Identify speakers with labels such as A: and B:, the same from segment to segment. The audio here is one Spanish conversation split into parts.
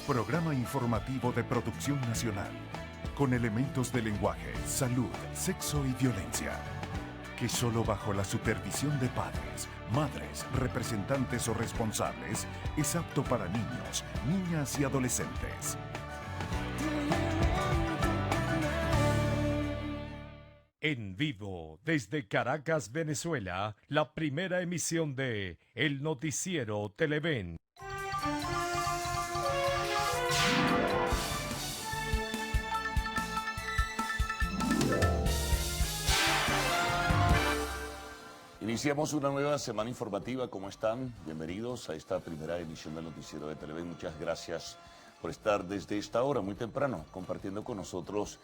A: Programa informativo de producción nacional, con elementos de lenguaje, salud, sexo y violencia, que solo bajo la supervisión de padres, madres, representantes o responsables es apto para niños, niñas y adolescentes. En vivo, desde Caracas, Venezuela, la primera emisión de El Noticiero Televen.
B: Iniciamos una nueva semana informativa. ¿Cómo están? Bienvenidos a esta primera emisión del Noticiero de Televen. Muchas gracias por estar desde esta hora, muy temprano, compartiendo con nosotros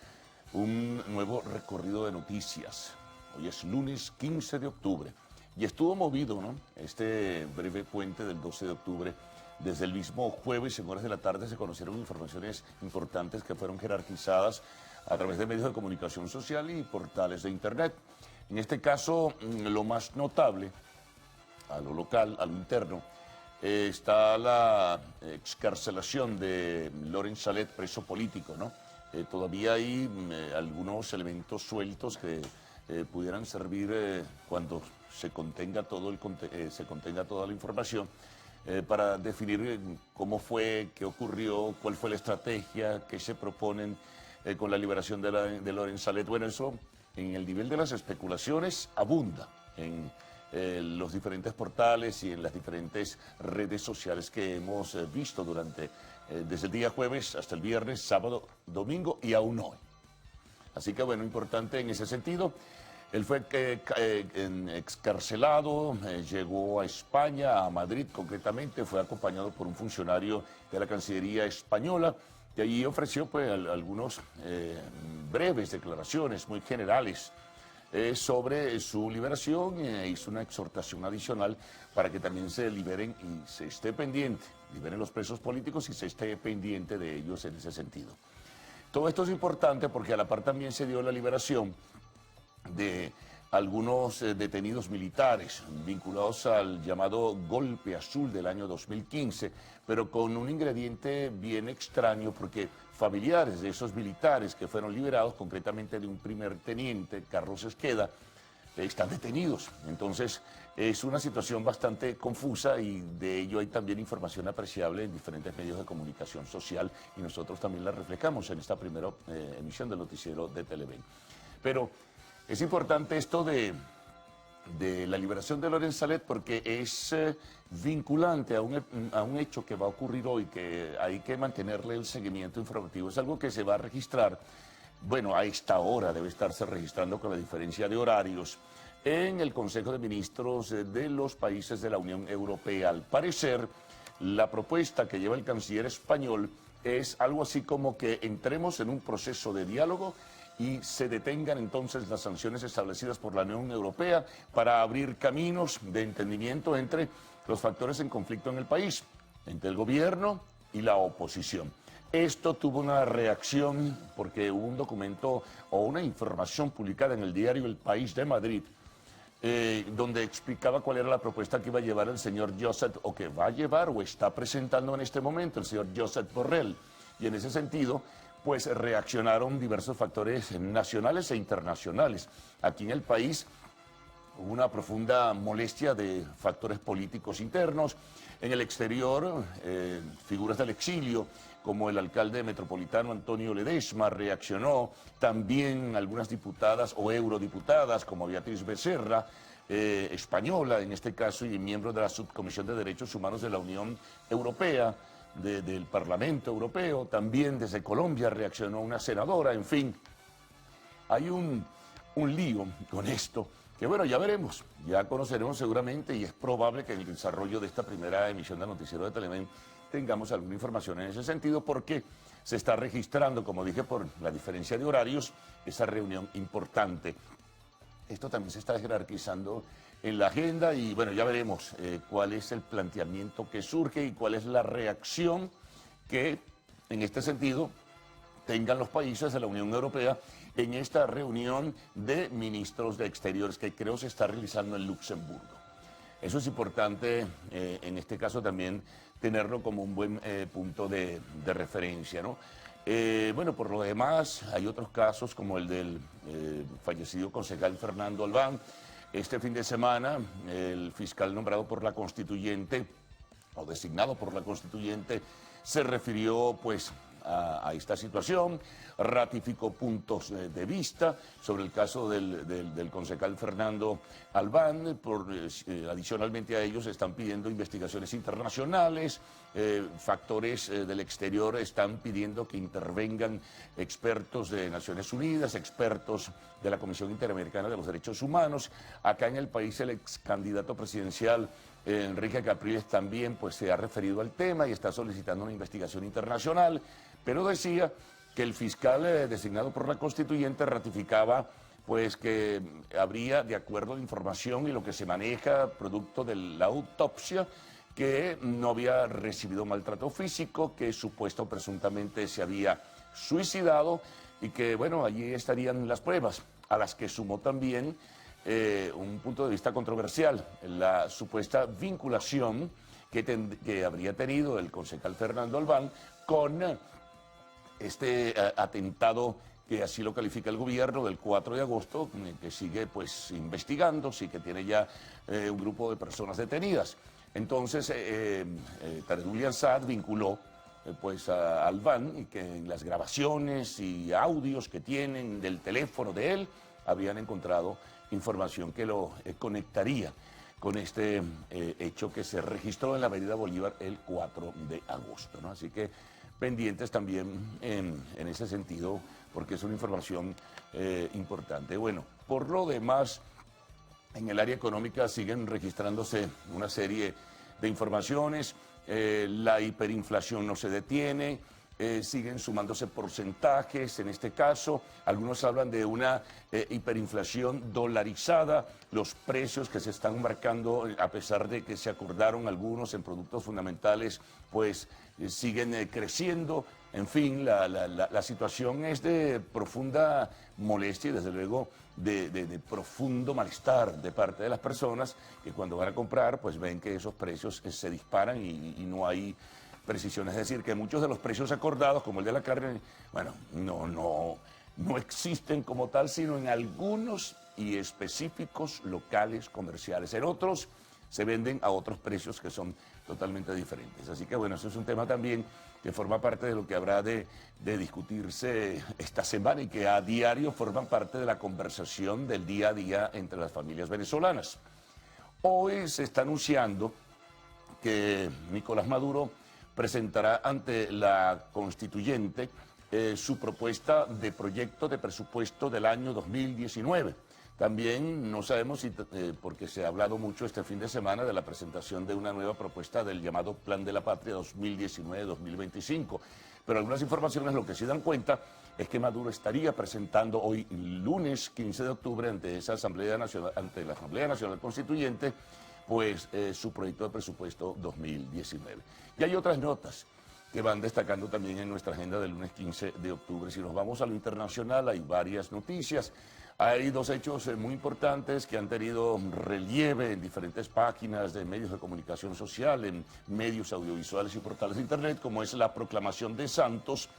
B: un nuevo recorrido de noticias. Hoy es lunes 15 de octubre y estuvo movido, ¿no?, este breve puente del 12 de octubre. Desde el mismo jueves, en horas de la tarde, se conocieron informaciones importantes que fueron jerarquizadas a través de medios de comunicación social y portales de internet. En este caso, lo más notable, a lo local, a lo interno, está la excarcelación de Loren Salet, preso político, ¿no? Todavía hay algunos elementos sueltos que pudieran servir cuando se contenga toda la información para definir cómo fue, qué ocurrió, cuál fue la estrategia, qué se proponen con la liberación de Loren Salet. Bueno, eso en el nivel de las especulaciones abunda en los diferentes portales y en las diferentes redes sociales que hemos visto desde el día jueves hasta el viernes, sábado, domingo y aún hoy. Así que bueno, importante en ese sentido. Él fue excarcelado, llegó a España, a Madrid concretamente, fue acompañado por un funcionario de la Cancillería española, y allí ofreció pues algunos breves declaraciones muy generales sobre su liberación, hizo una exhortación adicional para que también se liberen y se esté pendiente, liberen los presos políticos y se esté pendiente de ellos en ese sentido. Todo esto es importante porque a la par también se dio la liberación de algunos detenidos militares vinculados al llamado Golpe Azul del año 2015, pero con un ingrediente bien extraño porque familiares de esos militares que fueron liberados, concretamente de un primer teniente, Carlos Esqueda, están detenidos. Entonces es una situación bastante confusa y de ello hay también información apreciable en diferentes medios de comunicación social y nosotros también la reflejamos en esta primera emisión del Noticiero de Televen. Pero es importante esto de la liberación de Loren Salet porque es vinculante a un hecho que va a ocurrir hoy, que hay que mantenerle el seguimiento informativo. Es algo que se va a registrar, bueno, a esta hora debe estarse registrando con la diferencia de horarios, en el Consejo de Ministros de los países de la Unión Europea. Al parecer, la propuesta que lleva el canciller español es algo así como que entremos en un proceso de diálogo y se detengan entonces las sanciones establecidas por la Unión Europea para abrir caminos de entendimiento entre los factores en conflicto en el país, entre el gobierno y la oposición. Esto tuvo una reacción porque hubo un documento o una información publicada en el diario El País de Madrid, donde explicaba cuál era la propuesta que iba a llevar el señor Josep, o que va a llevar o está presentando en este momento el señor Josep Borrell. Y en ese sentido, pues reaccionaron diversos factores nacionales e internacionales. Aquí en el país hubo una profunda molestia de factores políticos internos. En el exterior, figuras del exilio, como el alcalde metropolitano Antonio Ledesma, reaccionó. También algunas diputadas o eurodiputadas, como Beatriz Becerra, española en este caso, y miembro de la Subcomisión de Derechos Humanos de la Unión Europea, del Parlamento Europeo. También desde Colombia reaccionó una senadora. En fin, hay un lío con esto que bueno, ya veremos, ya conoceremos seguramente, y es probable que en el desarrollo de esta primera emisión del Noticiero de Televen tengamos alguna información en ese sentido, porque se está registrando, como dije, por la diferencia de horarios, esa reunión importante. Esto también se está jerarquizando en la agenda y bueno, ya veremos cuál es el planteamiento que surge y cuál es la reacción que en este sentido tengan los países de la Unión Europea en esta reunión de ministros de Exteriores que creo se está realizando en Luxemburgo. Eso es importante en este caso también tenerlo como un buen punto de referencia, ¿no? Bueno, por lo demás, hay otros casos como el del fallecido concejal Fernando Albán. Este fin de semana, el fiscal nombrado por la Constituyente, o designado por la Constituyente, se refirió pues a esta situación, ratificó puntos de vista sobre el caso del concejal Fernando Albán. Adicionalmente a ellos están pidiendo investigaciones internacionales, factores del exterior están pidiendo que intervengan expertos de Naciones Unidas, expertos de la Comisión Interamericana de los Derechos Humanos. Acá en el país el ex candidato presidencial Enrique Capriles también pues, se ha referido al tema y está solicitando una investigación internacional, pero decía que el fiscal designado por la Constituyente ratificaba pues que habría, de acuerdo a la información y lo que se maneja producto de la autopsia, que no había recibido maltrato físico, que supuesto presuntamente se había suicidado y que, bueno, allí estarían las pruebas, a las que sumó también un punto de vista controversial, la supuesta vinculación que habría tenido el concejal Fernando Albán con este atentado que así lo califica el gobierno del 4 de agosto, que sigue pues investigando, sí que tiene ya un grupo de personas detenidas. Entonces, Tarek Saad vinculó pues a Albán y que en las grabaciones y audios que tienen del teléfono de él habían encontrado información que lo conectaría con este hecho que se registró en la Avenida Bolívar el 4 de agosto, ¿no? Así que pendientes también en ese sentido, porque es una información importante. Bueno, por lo demás, en el área económica siguen registrándose una serie de informaciones, la hiperinflación no se detiene, siguen sumándose porcentajes, en este caso, algunos hablan de una hiperinflación dolarizada, los precios que se están marcando, a pesar de que se acordaron algunos en productos fundamentales, pues siguen creciendo. En fin, la situación es de profunda molestia y desde luego de profundo malestar de parte de las personas que cuando van a comprar pues ven que esos precios se disparan y no hay precisión. Es decir, que muchos de los precios acordados, como el de la carne, bueno, no existen como tal, sino en algunos y específicos locales comerciales. En otros se venden a otros precios que son totalmente diferentes. Así que bueno, eso es un tema también que forma parte de lo que habrá de discutirse esta semana y que a diario forman parte de la conversación del día a día entre las familias venezolanas. Hoy se está anunciando que Nicolás Maduro presentará ante la Constituyente su propuesta de proyecto de presupuesto del año 2019. También no sabemos si, porque se ha hablado mucho este fin de semana de la presentación de una nueva propuesta del llamado Plan de la Patria 2019-2025. Pero algunas informaciones lo que sí dan cuenta es que Maduro estaría presentando hoy, lunes 15 de octubre, ante la Asamblea Nacional Constituyente, pues su proyecto de presupuesto 2019. Y hay otras notas que van destacando también en nuestra agenda del lunes 15 de octubre. Si nos vamos a lo internacional, hay varias noticias. Hay dos hechos muy importantes que han tenido relieve en diferentes páginas de medios de comunicación social, en medios audiovisuales y portales de internet, como es la proclamación de santos.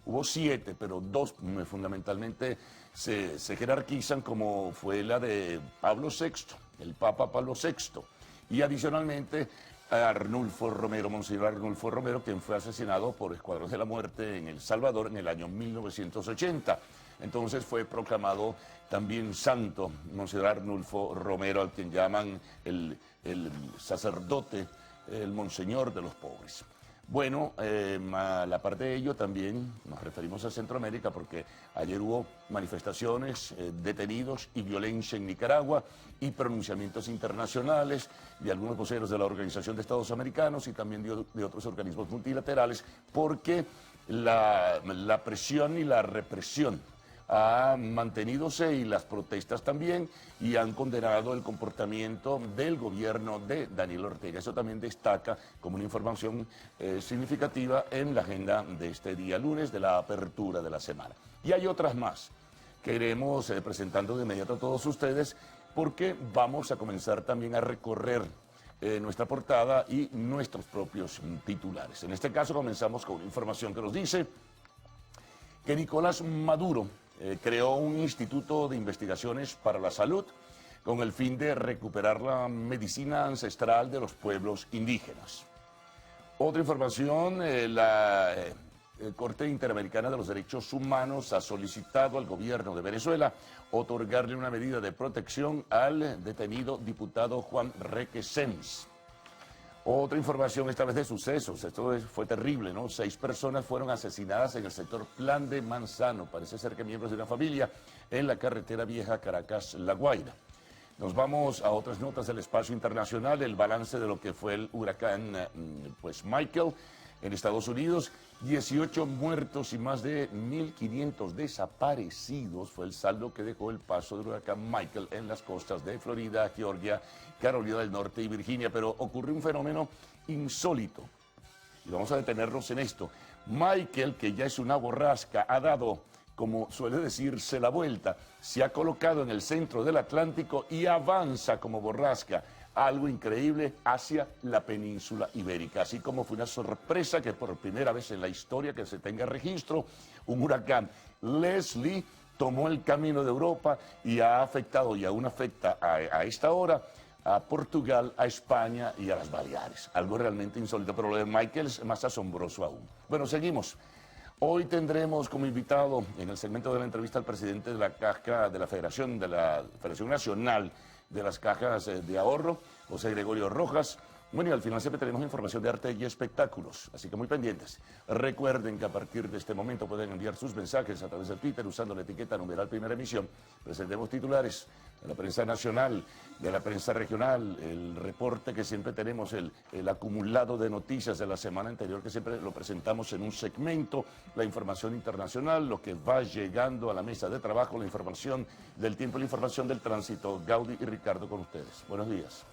B: Hubo 7, pero 2 fundamentalmente se jerarquizan, como fue la de Pablo VI, el Papa Pablo VI, y adicionalmente Arnulfo Romero, Monseñor Arnulfo Romero, quien fue asesinado por Escuadrones de la Muerte en El Salvador en el año 1980. Entonces fue proclamado también santo Monseñor Arnulfo Romero, al quien llaman el sacerdote, el monseñor de los pobres. Bueno, a la parte de ello también nos referimos a Centroamérica porque ayer hubo manifestaciones, detenidos y violencia en Nicaragua y pronunciamientos internacionales de algunos voceros de la Organización de Estados Americanos y también de otros organismos multilaterales porque la presión y la represión ha mantenidose y las protestas también y han condenado el comportamiento del gobierno de Daniel Ortega. Eso también destaca como una información significativa en la agenda de este día lunes de la apertura de la semana. Y hay otras más que iremos presentando de inmediato a todos ustedes porque vamos a comenzar también a recorrer nuestra portada y nuestros propios titulares. En este caso comenzamos con una información que nos dice que Nicolás Maduro creó un instituto de investigaciones para la salud con el fin de recuperar la medicina ancestral de los pueblos indígenas. Otra información, la Corte Interamericana de los Derechos Humanos ha solicitado al gobierno de Venezuela otorgarle una medida de protección al detenido diputado Juan Requesens. Otra información, esta vez de sucesos, fue terrible, ¿no? 6 personas fueron asesinadas en el sector Plan de Manzano, parece ser que miembros de una familia, en la carretera vieja Caracas-La Guaira. Nos vamos a otras notas del espacio internacional, el balance de lo que fue el huracán Michael en Estados Unidos, 18 muertos y más de 1.500 desaparecidos fue el saldo que dejó el paso del huracán Michael en las costas de Florida, Georgia, Carolina del Norte y Virginia. Pero ocurrió un fenómeno insólito y vamos a detenernos en esto. Michael, que ya es una borrasca, ha dado, como suele decirse, la vuelta, se ha colocado en el centro del Atlántico y avanza como borrasca, algo increíble, hacia la península ibérica. Así como fue una sorpresa que por primera vez en la historia que se tenga registro, un huracán Leslie tomó el camino de Europa y ha afectado y aún afecta a esta hora a Portugal, a España y a las Baleares. Algo realmente insólito, pero lo de Michael es más asombroso aún. Bueno, seguimos. Hoy tendremos como invitado en el segmento de la entrevista al presidente de la Caja de la Federación Nacional de las Cajas de Ahorro, José Gregorio Rojas. Bueno, y al final siempre tenemos información de arte y espectáculos, así que muy pendientes. Recuerden que a partir de este momento pueden enviar sus mensajes a través de Twitter usando la etiqueta numeral Primera Emisión. Presentemos titulares de la prensa nacional, de la prensa regional, el reporte que siempre tenemos, el acumulado de noticias de la semana anterior, que siempre lo presentamos en un segmento, la información internacional, lo que va llegando a la mesa de trabajo, la información del tiempo y la información del tránsito. Gaudi y Ricardo con ustedes. Buenos días.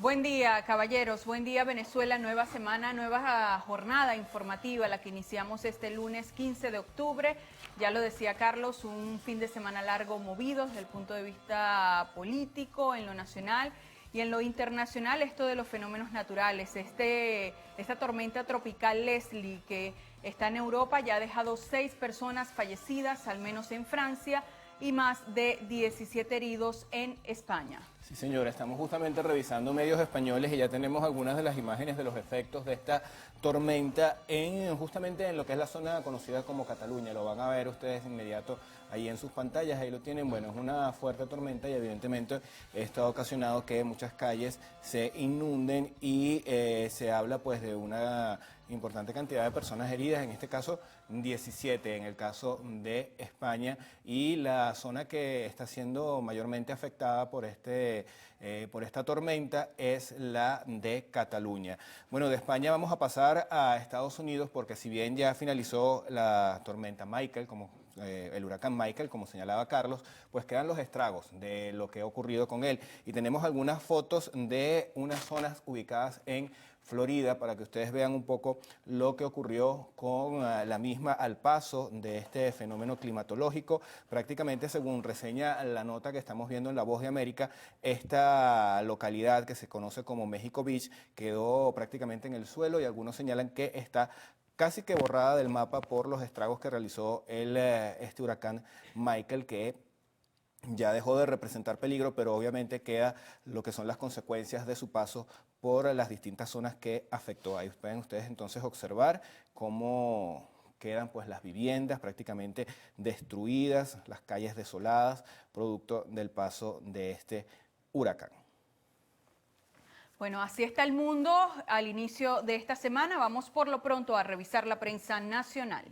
C: Buen día, caballeros. Buen día, Venezuela. Nueva semana, nueva jornada informativa, la que iniciamos este lunes 15 de octubre. Ya lo decía Carlos, un fin de semana largo movido desde el punto de vista político, en lo nacional y en lo internacional, esto de los fenómenos naturales. Esta tormenta tropical Leslie, que está en Europa, ya ha dejado 6 personas fallecidas, al menos en Francia, y más de 17 heridos en España.
D: Sí, señora, estamos justamente revisando medios españoles y ya tenemos algunas de las imágenes de los efectos de esta tormenta justamente en lo que es la zona conocida como Cataluña. Lo van a ver ustedes de inmediato ahí en sus pantallas, ahí lo tienen. Bueno, es una fuerte tormenta y evidentemente esto ha ocasionado que muchas calles se inunden y se habla pues de una importante cantidad de personas heridas, en este caso 17 en el caso de España, y la zona que está siendo mayormente afectada por esta tormenta es la de Cataluña. Bueno, de España vamos a pasar a Estados Unidos porque si bien ya finalizó la tormenta Michael, el huracán Michael, como señalaba Carlos, pues quedan los estragos de lo que ha ocurrido con él. Y tenemos algunas fotos de unas zonas ubicadas en Florida para que ustedes vean un poco lo que ocurrió con la misma al paso de este fenómeno climatológico. Prácticamente, según reseña la nota que estamos viendo en La Voz de América, esta localidad que se conoce como México Beach quedó prácticamente en el suelo y algunos señalan que está casi que borrada del mapa por los estragos que realizó este huracán Michael, que ya dejó de representar peligro, pero obviamente queda lo que son las consecuencias de su paso por las distintas zonas que afectó. Ahí pueden ustedes entonces observar cómo quedan pues las viviendas prácticamente destruidas, las calles desoladas, producto del paso de este huracán.
C: Bueno, así está el mundo al inicio de esta semana. Vamos por lo pronto a revisar la prensa nacional.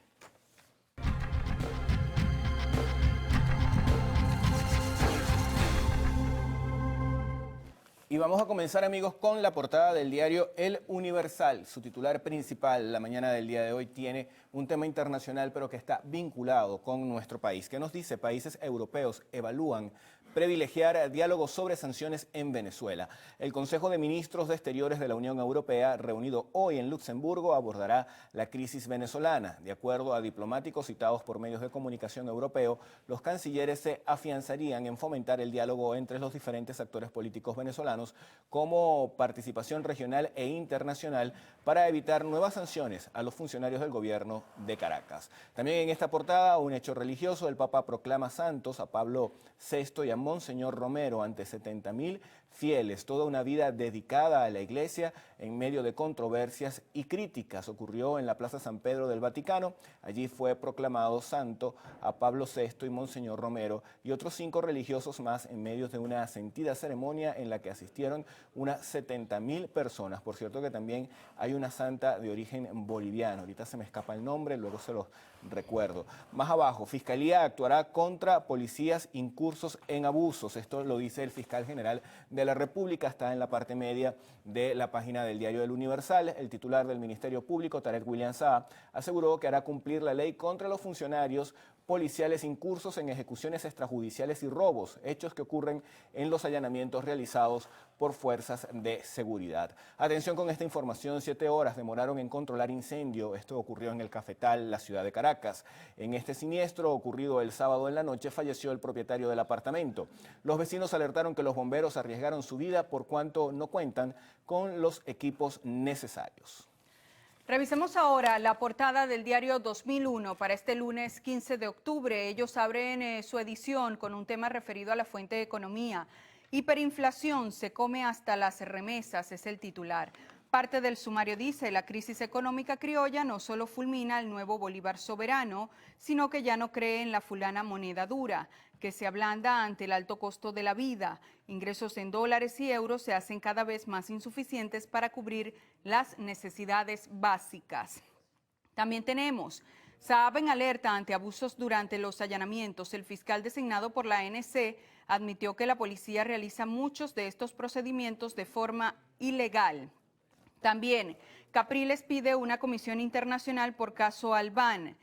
D: Y vamos a comenzar, amigos, con la portada del diario El Universal. Su titular principal la mañana del día de hoy tiene un tema internacional, pero que está vinculado con nuestro país. ¿Qué nos dice? Países europeos evalúan privilegiar diálogos sobre sanciones en Venezuela. El Consejo de Ministros de Exteriores de la Unión Europea, reunido hoy en Luxemburgo, abordará la crisis venezolana. De acuerdo a diplomáticos citados por medios de comunicación europeos, los cancilleres se afianzarían en fomentar el diálogo entre los diferentes actores políticos venezolanos como participación regional e internacional para evitar nuevas sanciones a los funcionarios del gobierno de Caracas. También en esta portada, un hecho religioso: el Papa proclama santos a Pablo VI y a Monseñor Romero ante 70.000 fieles, toda una vida dedicada a la Iglesia en medio de controversias y críticas. Ocurrió en la Plaza San Pedro del Vaticano. Allí fue proclamado santo a Pablo VI y Monseñor Romero y otros 5 religiosos más en medio de una sentida ceremonia en la que asistieron unas 70.000 personas. Por cierto que también hay una santa de origen boliviano. Ahorita se me escapa el nombre, luego se los recuerdo. Más abajo, Fiscalía actuará contra policías incursos en abusos. Esto lo dice el fiscal general de la República, está en la parte media de la página del diario El Universal. El titular del Ministerio Público, Tarek William Saab, aseguró que hará cumplir la ley contra los funcionarios policiales incursos en ejecuciones extrajudiciales y robos, hechos que ocurren en los allanamientos realizados por fuerzas de seguridad. Atención con esta información: 7 horas demoraron en controlar incendio. Esto ocurrió en el Cafetal, la ciudad de Caracas. En este siniestro, ocurrido el sábado en la noche, falleció el propietario del apartamento. Los vecinos alertaron que los bomberos arriesgaron su vida por cuanto no cuentan con los equipos necesarios.
C: Revisemos ahora la portada del diario 2001 para este lunes 15 de octubre. Ellos abren su edición con un tema referido a la fuente de economía. Hiperinflación se come hasta las remesas, es el titular. Parte del sumario dice: la crisis económica criolla no solo fulmina el nuevo Bolívar soberano, sino que ya no cree en la fulana moneda dura, que se ablanda ante el alto costo de la vida. Ingresos en dólares y euros se hacen cada vez más insuficientes para cubrir las necesidades básicas. También tenemos: Saab en alerta ante abusos durante los allanamientos. El fiscal designado por la ANC admitió que la policía realiza muchos de estos procedimientos de forma ilegal. También, Capriles pide una comisión internacional por caso Albán.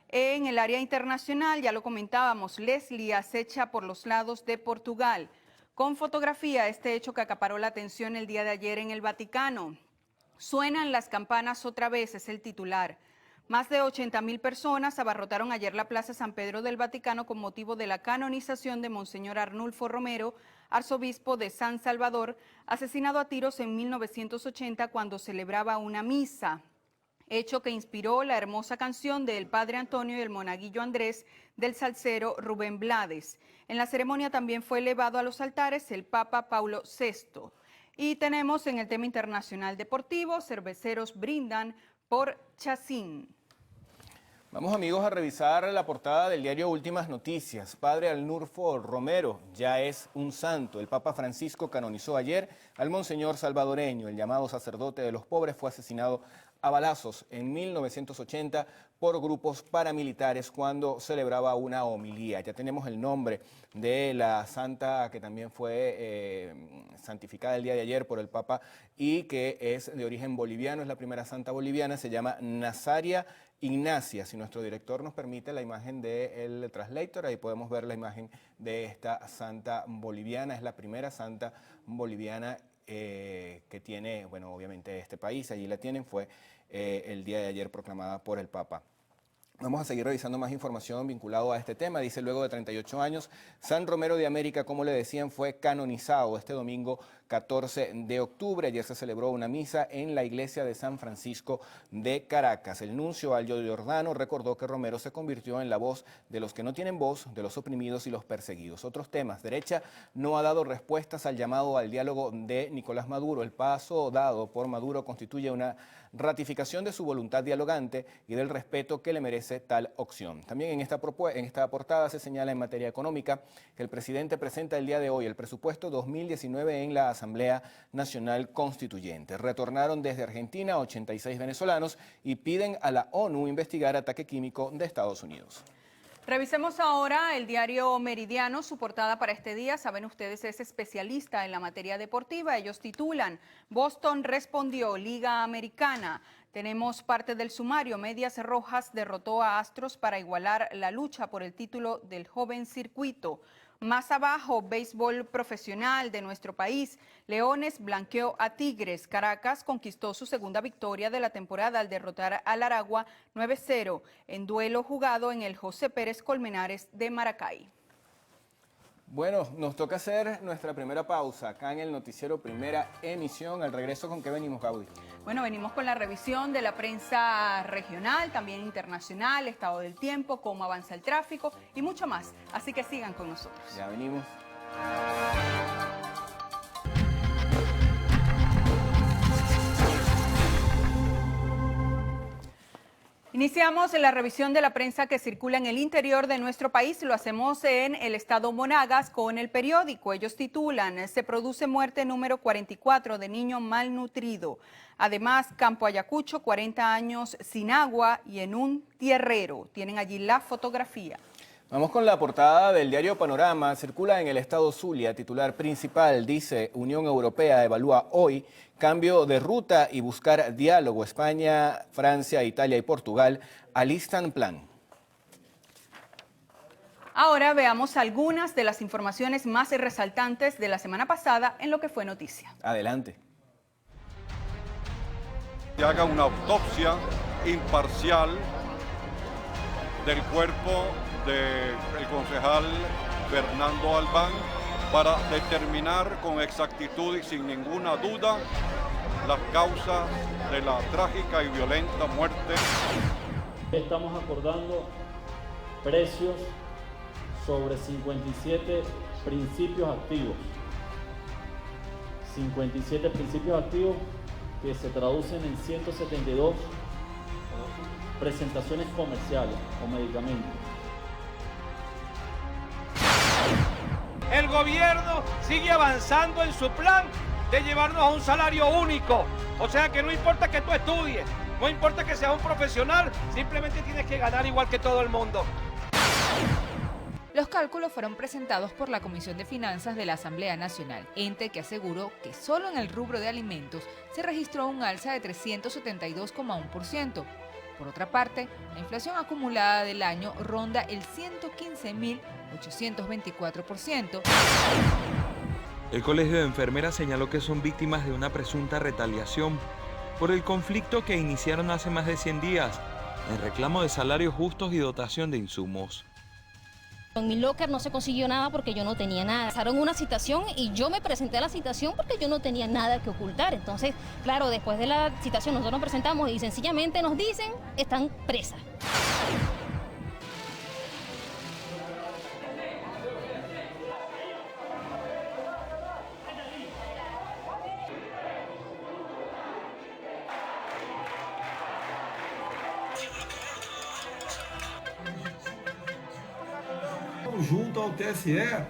C: En el área internacional, ya lo comentábamos, Leslie acecha por los lados de Portugal. Con fotografía, este hecho que acaparó la atención el día de ayer en el Vaticano. Suenan las campanas otra vez, es el titular. Más de 80.000 personas abarrotaron ayer la Plaza San Pedro del Vaticano con motivo de la canonización de Monseñor Arnulfo Romero, arzobispo de San Salvador, asesinado a tiros en 1980 cuando celebraba una misa. Hecho que inspiró la hermosa canción del Padre Antonio y el monaguillo Andrés del salsero Rubén Blades. En la ceremonia también fue elevado a los altares el Papa Paulo VI. Y tenemos en el tema internacional deportivo: cerveceros brindan por Chacín.
D: Vamos, amigos, a revisar la portada del diario Últimas Noticias. Padre Arnulfo Romero ya es un santo. El Papa Francisco canonizó ayer al monseñor salvadoreño. El llamado sacerdote de los pobres fue asesinado a balazos en 1980 por grupos paramilitares cuando celebraba una homilía. Ya tenemos el nombre de la santa que también fue santificada el día de ayer por el Papa y que es de origen boliviano, es la primera santa boliviana, se llama Nazaria Ignacia. Si nuestro director nos permite la imagen del translator, ahí podemos ver la imagen de esta santa boliviana. Es la primera santa boliviana que tiene, bueno, obviamente este país, allí la tienen, fue el día de ayer proclamada por el Papa. Vamos a seguir revisando más información vinculado a este tema. Dice: luego de 38 años, San Romero de América, como le decían, fue canonizado este domingo 14 de octubre. Ayer se celebró una misa en la iglesia de San Francisco de Caracas. El nuncio Aldo Giordano recordó que Romero se convirtió en la voz de los que no tienen voz, de los oprimidos y los perseguidos. Otros temas: derecha no ha dado respuestas al llamado al diálogo de Nicolás Maduro. El paso dado por Maduro constituye una ratificación de su voluntad dialogante y del respeto que le merece tal opción. También en esta portada se señala en materia económica que el presidente presenta el día de hoy el presupuesto 2019 en la Asamblea Nacional Constituyente. Retornaron desde Argentina 86 venezolanos y piden a la ONU investigar ataque químico de Estados Unidos.
C: Revisemos ahora el diario Meridiano. Su portada para este día, saben ustedes, es especialista en la materia deportiva. Ellos titulan: Boston respondió, Liga Americana. Tenemos parte del sumario. Medias Rojas derrotó a Astros para igualar la lucha por el título del joven circuito. Más abajo, béisbol profesional de nuestro país. Leones blanqueó a Tigres. Caracas conquistó su segunda victoria de la temporada al derrotar al Aragua 9-0 en duelo jugado en el José Pérez Colmenares de Maracay.
D: Bueno, nos toca hacer nuestra primera pausa acá en el noticiero Primera Emisión. Al regreso, ¿con qué venimos, Gaudí?
C: Bueno, venimos con la revisión de la prensa regional, también internacional, estado del tiempo, cómo avanza el tráfico y mucho más. Así que sigan con nosotros.
D: Ya venimos.
C: Iniciamos la revisión de la prensa que circula en el interior de nuestro país. Lo hacemos en el estado Monagas con El Periódico. Ellos titulan: se produce muerte número 44 de niño malnutrido. Además, Campo Ayacucho, 40 años sin agua y en un tierrero. Tienen allí la fotografía.
D: Vamos con la portada del diario Panorama. Circula en el estado Zulia. Titular principal dice: Unión Europea evalúa hoy cambio de ruta y buscar diálogo. España, Francia, Italia y Portugal alistan plan.
C: Ahora veamos algunas de las informaciones más resaltantes de la semana pasada en lo que fue noticia.
D: Adelante.
E: Que haga una autopsia imparcial del cuerpo del concejal Fernando Albán para determinar con exactitud y sin ninguna duda las causas de la trágica y violenta muerte.
F: Estamos acordando precios sobre 57 principios activos. 57 principios activos que se traducen en 172 presentaciones comerciales o medicamentos.
G: El gobierno sigue avanzando en su plan de llevarnos a un salario único. O sea que no importa que tú estudies, no importa que seas un profesional, simplemente tienes que ganar igual que todo el mundo.
H: Los cálculos fueron presentados por la Comisión de Finanzas de la Asamblea Nacional, ente que aseguró que solo en el rubro de alimentos se registró un alza de 372,1%. Por otra parte, la inflación acumulada del año ronda el 115.824%.
I: El Colegio de Enfermeras señaló que son víctimas de una presunta retaliación por el conflicto que iniciaron hace más de 100 días, en reclamo de salarios justos y dotación de insumos.
J: En mi locker no se consiguió nada porque yo no tenía nada. Pasaron una citación y yo me presenté a la citación porque yo no tenía nada que ocultar. Entonces, claro, después de la citación nosotros nos presentamos y sencillamente nos dicen, están presas.
K: Junto ao TSE.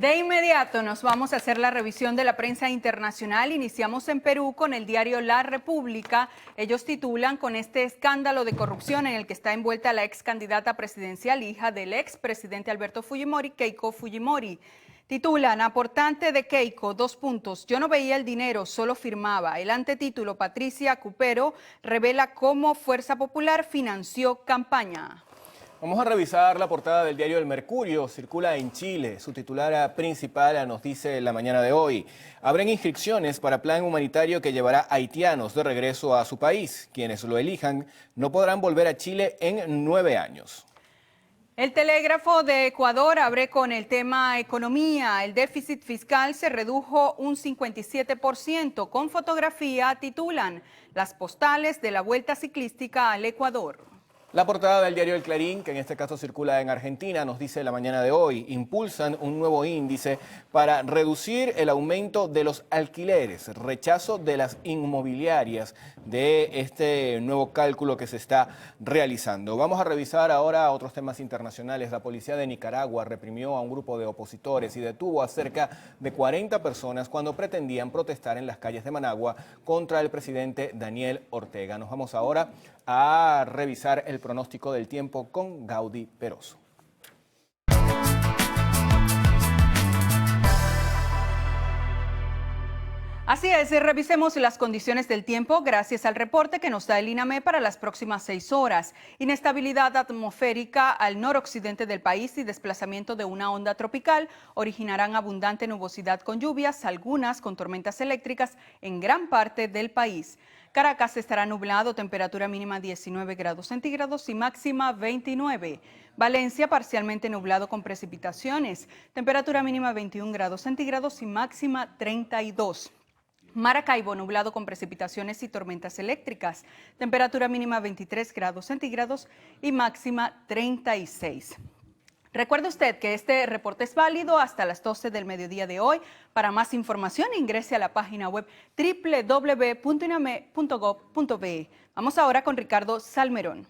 C: De inmediato nos vamos a hacer la revisión de la prensa internacional. Iniciamos en Perú con el diario La República. Ellos titulan con este escándalo de corrupción en el que está envuelta la ex candidata presidencial, hija del ex presidente Alberto Fujimori, Keiko Fujimori. Titulan, aportante de Keiko, : yo no veía el dinero, solo firmaba. El antetítulo, Patricia Cupero revela cómo Fuerza Popular financió campaña.
D: Vamos a revisar la portada del diario El Mercurio. Circula en Chile. Su titular principal nos dice la mañana de hoy: abren inscripciones para plan humanitario que llevará haitianos de regreso a su país. Quienes lo elijan no podrán volver a Chile en 9 años.
C: El Telégrafo de Ecuador abre con el tema economía. El déficit fiscal se redujo un 57%. Con fotografía titulan, las postales de la Vuelta Ciclística al Ecuador.
D: La portada del diario El Clarín, que en este caso circula en Argentina, nos dice la mañana de hoy: impulsan un nuevo índice para reducir el aumento de los alquileres, rechazo de las inmobiliarias de este nuevo cálculo que se está realizando. Vamos a revisar ahora otros temas internacionales. La policía de Nicaragua reprimió a un grupo de opositores y detuvo a cerca de 40 personas cuando pretendían protestar en las calles de Managua contra el presidente Daniel Ortega. Nos vamos ahora a revisar el pronóstico del tiempo con Gaudí Peroso.
C: Así es, revisemos las condiciones del tiempo gracias al reporte que nos da el INAME para las próximas 6 horas. Inestabilidad atmosférica al noroccidente del país y desplazamiento de una onda tropical originarán abundante nubosidad con lluvias, algunas con tormentas eléctricas en gran parte del país. Caracas estará nublado, temperatura mínima 19 grados centígrados y máxima 29. Valencia parcialmente nublado con precipitaciones, temperatura mínima 21 grados centígrados y máxima 32. Maracaibo nublado con precipitaciones y tormentas eléctricas, temperatura mínima 23 grados centígrados y máxima 36. Recuerde usted que este reporte es válido hasta las 12 del mediodía de hoy. Para más información ingrese a la página web www.iname.gov.be. Vamos ahora con Ricardo Salmerón.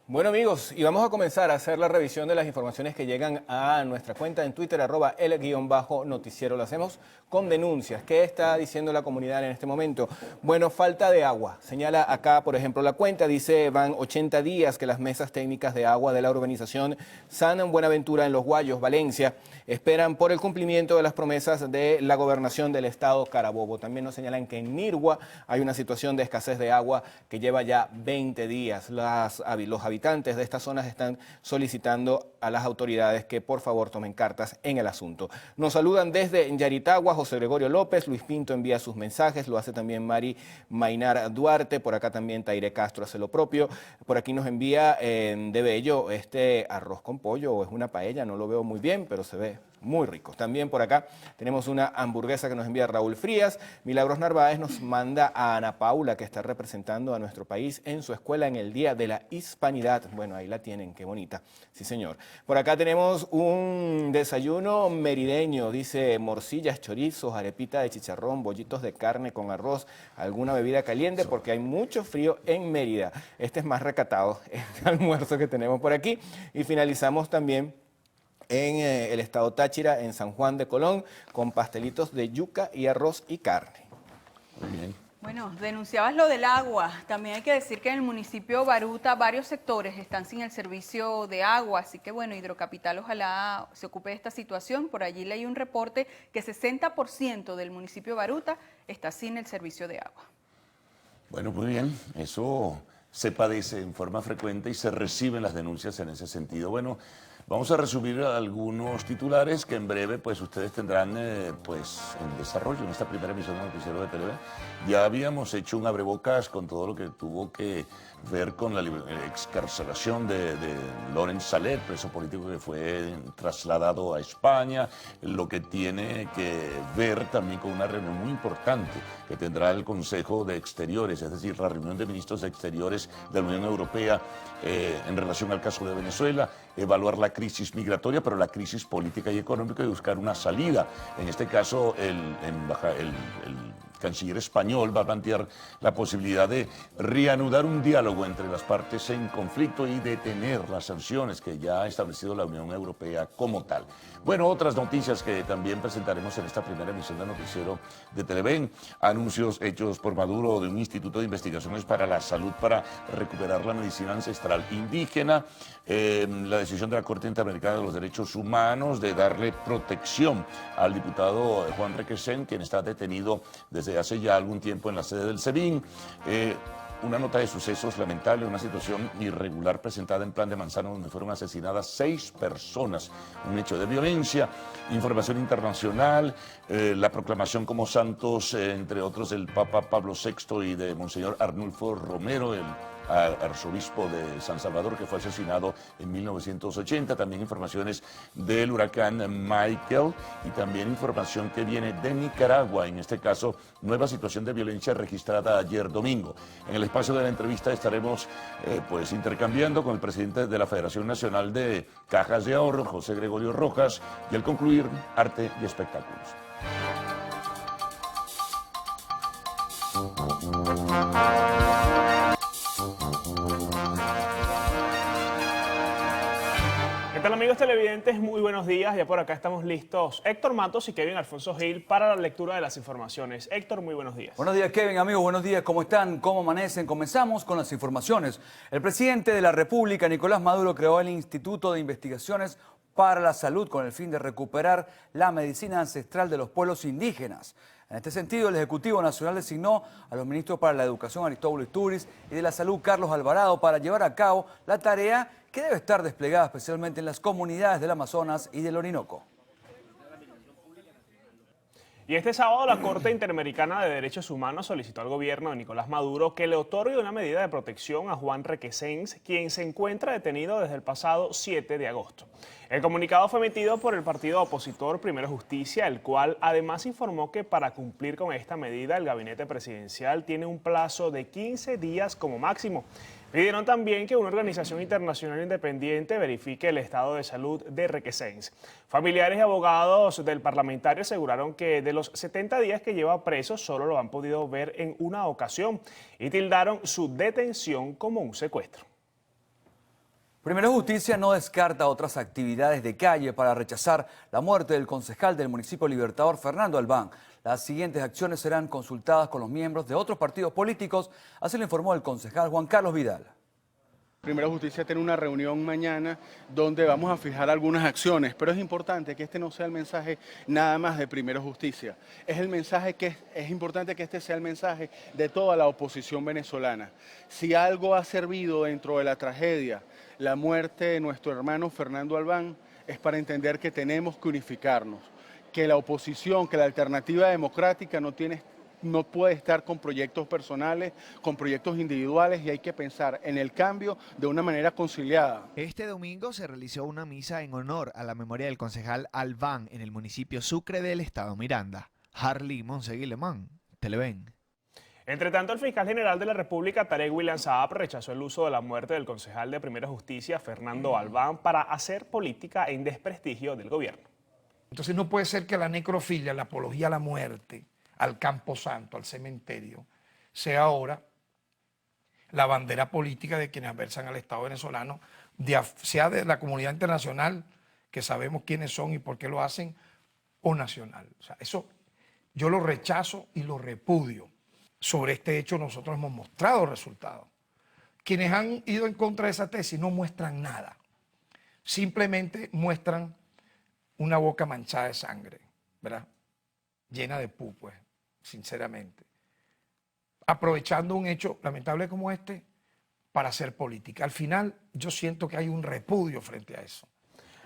D: Bueno amigos, y vamos a comenzar a hacer la revisión de las informaciones que llegan a nuestra cuenta en Twitter, @el_noticiero. Lo hacemos con denuncias. ¿Qué está diciendo la comunidad en este momento? Bueno, falta de agua. Señala acá, por ejemplo, la cuenta, dice, van 80 días que las mesas técnicas de agua de la urbanización San Buenaventura en Los Guayos, Valencia, esperan por el cumplimiento de las promesas de la gobernación del estado Carabobo. También nos señalan que en Nirgua hay una situación de escasez de agua que lleva ya 20 días. Los habitantes de estas zonas están solicitando a las autoridades que por favor tomen cartas en el asunto. Nos saludan desde Yaritagua, José Gregorio López, Luis Pinto envía sus mensajes, lo hace también Mari Mainar Duarte, por acá también Taire Castro hace lo propio, por aquí nos envía de Bello este arroz con pollo, o es una paella, no lo veo muy bien, pero se ve muy rico. También por acá tenemos una hamburguesa que nos envía Raúl Frías. Milagros Narváez nos manda a Ana Paula, que está representando a nuestro país en su escuela en el Día de la Hispanidad. Bueno, ahí la tienen, qué bonita. Sí, señor. Por acá tenemos un desayuno merideño, dice morcillas, chorizos, arepita de chicharrón, bollitos de carne con arroz, alguna bebida caliente, porque hay mucho frío en Mérida. Este es más recatado, este almuerzo que tenemos por aquí. Y finalizamos también en el estado Táchira, en San Juan de Colón, con pastelitos de yuca y arroz y carne.
B: Muy bien.
C: Bueno, denunciabas lo del agua. También hay que decir que en el municipio Baruta varios sectores están sin el servicio de agua, así que bueno, Hidrocapital ojalá se ocupe de esta situación. Por allí leí un reporte que 60% del municipio Baruta está sin el servicio de agua.
B: Bueno, muy bien, eso se padece en forma frecuente y se reciben las denuncias en ese sentido. Bueno, vamos a resumir algunos titulares que en breve pues ustedes tendrán pues en desarrollo en esta primera emisión del Noticiero de TV. Ya habíamos hecho un abrebocas con todo lo que tuvo que ver con la excarcelación de Laurent Salet, preso político que fue trasladado a España, lo que tiene que ver también con una reunión muy importante que tendrá el Consejo de Exteriores, es decir, la reunión de ministros de Exteriores de la Unión Europea en relación al caso de Venezuela, evaluar la crisis migratoria, pero la crisis política y económica y buscar una salida. En este caso, el canciller español va a plantear la posibilidad de reanudar un diálogo entre las partes en conflicto y detener las sanciones que ya ha establecido la Unión Europea como tal. Bueno, otras noticias que también presentaremos en esta primera emisión del noticiero de Televen. Anuncios hechos por Maduro de un instituto de investigaciones para la salud para recuperar la medicina ancestral indígena. La decisión de la Corte Interamericana de los Derechos Humanos de darle protección al diputado Juan Requesens, quien está detenido desde hace ya algún tiempo en la sede del SEBIN. Una nota de sucesos lamentable, una situación irregular presentada en Plan de Manzano, donde fueron asesinadas 6 personas, un hecho de violencia. Información internacional, la proclamación como santos, entre otros, del Papa Pablo VI y de Monseñor Arnulfo Romero, el arzobispo de San Salvador, que fue asesinado en 1980. También informaciones del huracán Michael y también información que viene de Nicaragua, en este caso, nueva situación de violencia registrada ayer domingo. En el espacio de la entrevista estaremos pues intercambiando con el presidente de la Federación Nacional de Cajas de Ahorro, José Gregorio Rojas, y al concluir, arte y espectáculos.
L: ¿Qué tal, amigos televidentes? Muy buenos días. Ya por acá estamos listos Héctor Matos y Kevin Alfonso Gil para la lectura de las informaciones. Héctor, muy buenos días.
M: Buenos días, Kevin, amigos. Buenos días. ¿Cómo están? ¿Cómo amanecen? Comenzamos con las informaciones. El presidente de la República, Nicolás Maduro, creó el Instituto de Investigaciones para la Salud con el fin de recuperar la medicina ancestral de los pueblos indígenas. En este sentido, el Ejecutivo Nacional designó a los ministros para la Educación, Aristóbulo Istúriz, y de la Salud, Carlos Alvarado, para llevar a cabo la tarea que debe estar desplegada especialmente en las comunidades del Amazonas y del Orinoco.
L: Y este sábado la Corte Interamericana de Derechos Humanos solicitó al gobierno de Nicolás Maduro que le otorgue una medida de protección a Juan Requesens, quien se encuentra detenido desde el pasado 7 de agosto. El comunicado fue emitido por el partido opositor Primero Justicia, el cual además informó que para cumplir con esta medida el gabinete presidencial tiene un plazo de 15 días como máximo. Pidieron también que una organización internacional independiente verifique el estado de salud de Requesens. Familiares y abogados del parlamentario aseguraron que de los 70 días que lleva preso solo lo han podido ver en una ocasión y tildaron su detención como un secuestro.
M: Primero Justicia no descarta otras actividades de calle para rechazar la muerte del concejal del municipio Libertador, Fernando Albán. Las siguientes acciones serán consultadas con los miembros de otros partidos políticos, así lo informó el concejal Juan Carlos Vidal.
N: Primero Justicia tiene una reunión mañana donde vamos a fijar algunas acciones, pero es importante que este no sea el mensaje nada más de Primero Justicia. Es importante que este sea el mensaje de toda la oposición venezolana. Si algo ha servido dentro de la tragedia, la muerte de nuestro hermano Fernando Albán, es para entender que tenemos que unificarnos, que la oposición, que la alternativa democrática no puede estar con proyectos personales, con proyectos individuales, y hay que pensar en el cambio de una manera conciliada.
O: Este domingo se realizó una misa en honor a la memoria del concejal Albán en el municipio Sucre del estado Miranda. Harley Monseguilemán, Televen.
L: Entre tanto, el fiscal general de la República, Tarek William Saab, rechazó el uso de la muerte del concejal de Primera Justicia, Fernando Albán, para hacer política en desprestigio del gobierno.
P: Entonces no puede ser que la necrofilia, la apología a la muerte, al camposanto, al cementerio, sea ahora la bandera política de quienes adversan al Estado venezolano, sea de la comunidad internacional, que sabemos quiénes son y por qué lo hacen, o nacional. O sea, eso yo lo rechazo y lo repudio. Sobre este hecho nosotros hemos mostrado resultados. Quienes han ido en contra de esa tesis no muestran nada, simplemente muestran una boca manchada de sangre, ¿verdad? Llena de pus, pues, sinceramente. Aprovechando un hecho lamentable como este para hacer política. Al final, yo siento que hay un repudio frente a eso.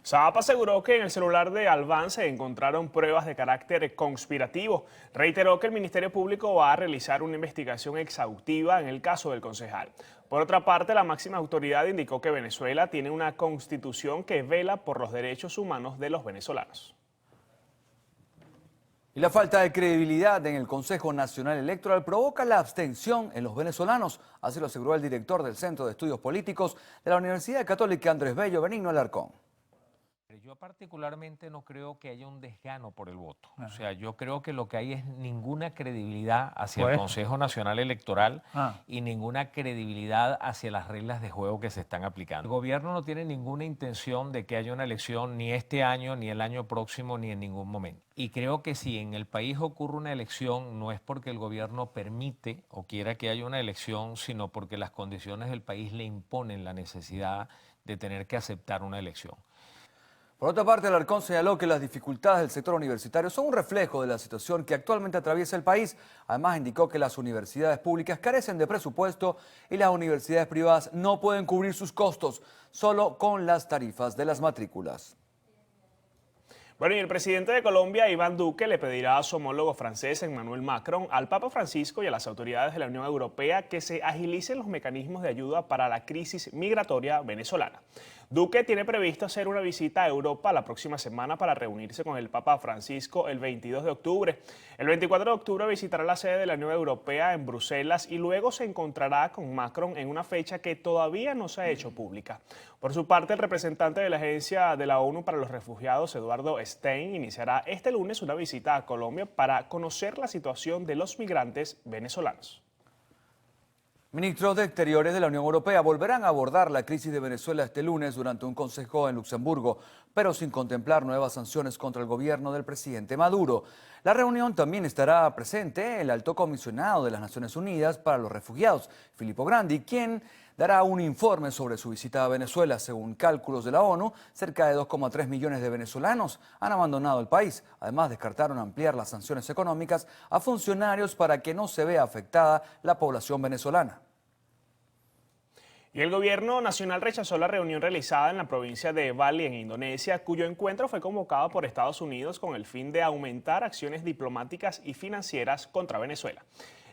L: Saab aseguró que en el celular de Albán se encontraron pruebas de carácter conspirativo. Reiteró que el Ministerio Público va a realizar una investigación exhaustiva en el caso del concejal. Por otra parte, la máxima autoridad indicó que Venezuela tiene una constitución que vela por los derechos humanos de los venezolanos.
M: Y la falta de credibilidad en el Consejo Nacional Electoral provoca la abstención en los venezolanos, así lo aseguró el director del Centro de Estudios Políticos de la Universidad Católica Andrés Bello, Benigno Alarcón.
Q: yo particularmente no creo que haya un desgano por el voto. O sea, yo creo que lo que hay es ninguna credibilidad hacia el Consejo Nacional Electoral y ninguna credibilidad hacia las reglas de juego que se están aplicando. El gobierno no tiene ninguna intención de que haya una elección ni este año, ni el año próximo, ni en ningún momento. Y creo que si en el país ocurre una elección, no es porque el gobierno permite o quiera que haya una elección, sino porque las condiciones del país le imponen la necesidad de tener que aceptar una elección.
M: Por otra parte, Alarcón señaló que las dificultades del sector universitario son un reflejo de la situación que actualmente atraviesa el país. Además, indicó que las universidades públicas carecen de presupuesto y las universidades privadas no pueden cubrir sus costos solo con las tarifas de las matrículas.
L: Bueno, y el presidente de Colombia, Iván Duque, le pedirá a su homólogo francés, Emmanuel Macron, al Papa Francisco y a las autoridades de la Unión Europea que se agilicen los mecanismos de ayuda para la crisis migratoria venezolana. Duque tiene previsto hacer una visita a Europa la próxima semana para reunirse con el Papa Francisco el 22 de octubre. El 24 de octubre visitará la sede de la Unión Europea en Bruselas y luego se encontrará con Macron en una fecha que todavía no se ha hecho pública. Por su parte, el representante de la Agencia de la ONU para los Refugiados, Eduardo Stein, iniciará este lunes una visita a Colombia para conocer la situación de los migrantes venezolanos.
M: Ministros de Exteriores de la Unión Europea volverán a abordar la crisis de Venezuela este lunes durante un consejo en Luxemburgo, pero sin contemplar nuevas sanciones contra el gobierno del presidente Maduro. La reunión también estará presente el alto comisionado de las Naciones Unidas para los Refugiados, Filippo Grandi, quien dará un informe sobre su visita a Venezuela. Según cálculos de la ONU, cerca de 2,3 millones de venezolanos han abandonado el país. Además, descartaron ampliar las sanciones económicas a funcionarios para que no se vea afectada la población venezolana.
L: Y el gobierno nacional rechazó la reunión realizada en la provincia de Bali, en Indonesia, cuyo encuentro fue convocado por Estados Unidos con el fin de aumentar acciones diplomáticas y financieras contra Venezuela.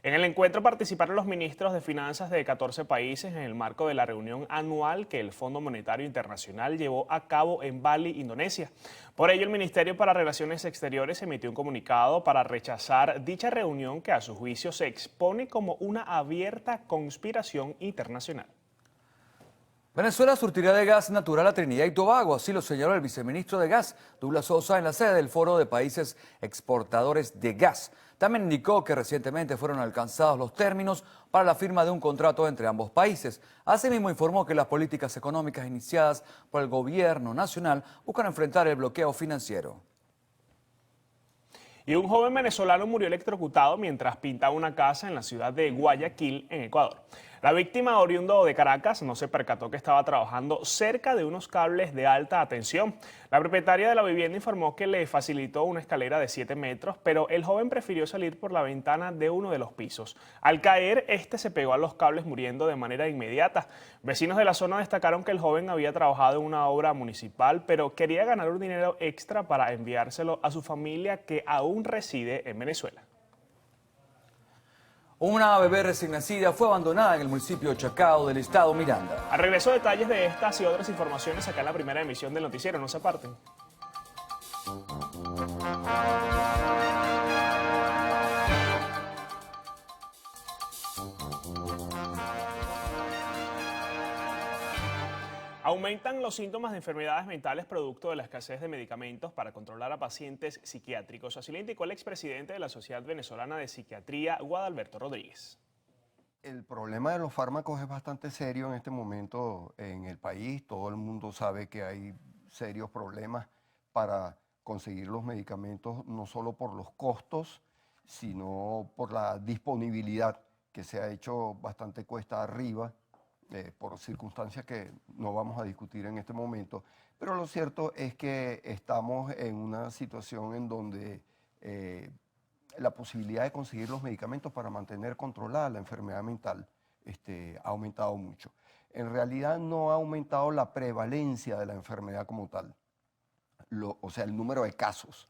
L: En el encuentro participaron los ministros de Finanzas de 14 países en el marco de la reunión anual que el Fondo Monetario Internacional llevó a cabo en Bali, Indonesia. Por ello, el Ministerio para Relaciones Exteriores emitió un comunicado para rechazar dicha reunión que a su juicio se expone como una abierta conspiración internacional.
M: Venezuela surtirá de gas natural a Trinidad y Tobago, así lo señaló el viceministro de Gas, Douglas Sosa, en la sede del Foro de Países Exportadores de Gas. También indicó que recientemente fueron alcanzados los términos para la firma de un contrato entre ambos países. Asimismo, informó que las políticas económicas iniciadas por el gobierno nacional buscan enfrentar el bloqueo financiero.
L: Y un joven venezolano murió electrocutado mientras pintaba una casa en la ciudad de Guayaquil, en Ecuador. La víctima, oriundo de Caracas, no se percató que estaba trabajando cerca de unos cables de alta tensión. La propietaria de la vivienda informó que le facilitó una escalera de 7 metros, pero el joven prefirió salir por la ventana de uno de los pisos. Al caer, este se pegó a los cables muriendo de manera inmediata. Vecinos de la zona destacaron que el joven había trabajado en una obra municipal, pero quería ganar un dinero extra para enviárselo a su familia que aún reside en Venezuela.
M: Una bebé recién nacida fue abandonada en el municipio de Chacao del estado Miranda.
L: Al regreso, detalles de estas y otras informaciones acá en la primera emisión del noticiero. No se aparten. Aumentan los síntomas de enfermedades mentales producto de la escasez de medicamentos para controlar a pacientes psiquiátricos. Así le indicó el expresidente de la Sociedad Venezolana de Psiquiatría, Guadalberto Rodríguez.
R: El problema de los fármacos es bastante serio en este momento en el país. Todo el mundo sabe que hay serios problemas para conseguir los medicamentos, no solo por los costos, sino por la disponibilidad, que se ha hecho bastante cuesta arriba, por circunstancias que no vamos a discutir en este momento. Pero lo cierto es que estamos en una situación en donde la posibilidad de conseguir los medicamentos para mantener controlada la enfermedad mental ha aumentado mucho. En realidad no ha aumentado la prevalencia de la enfermedad como tal, o sea, el número de casos.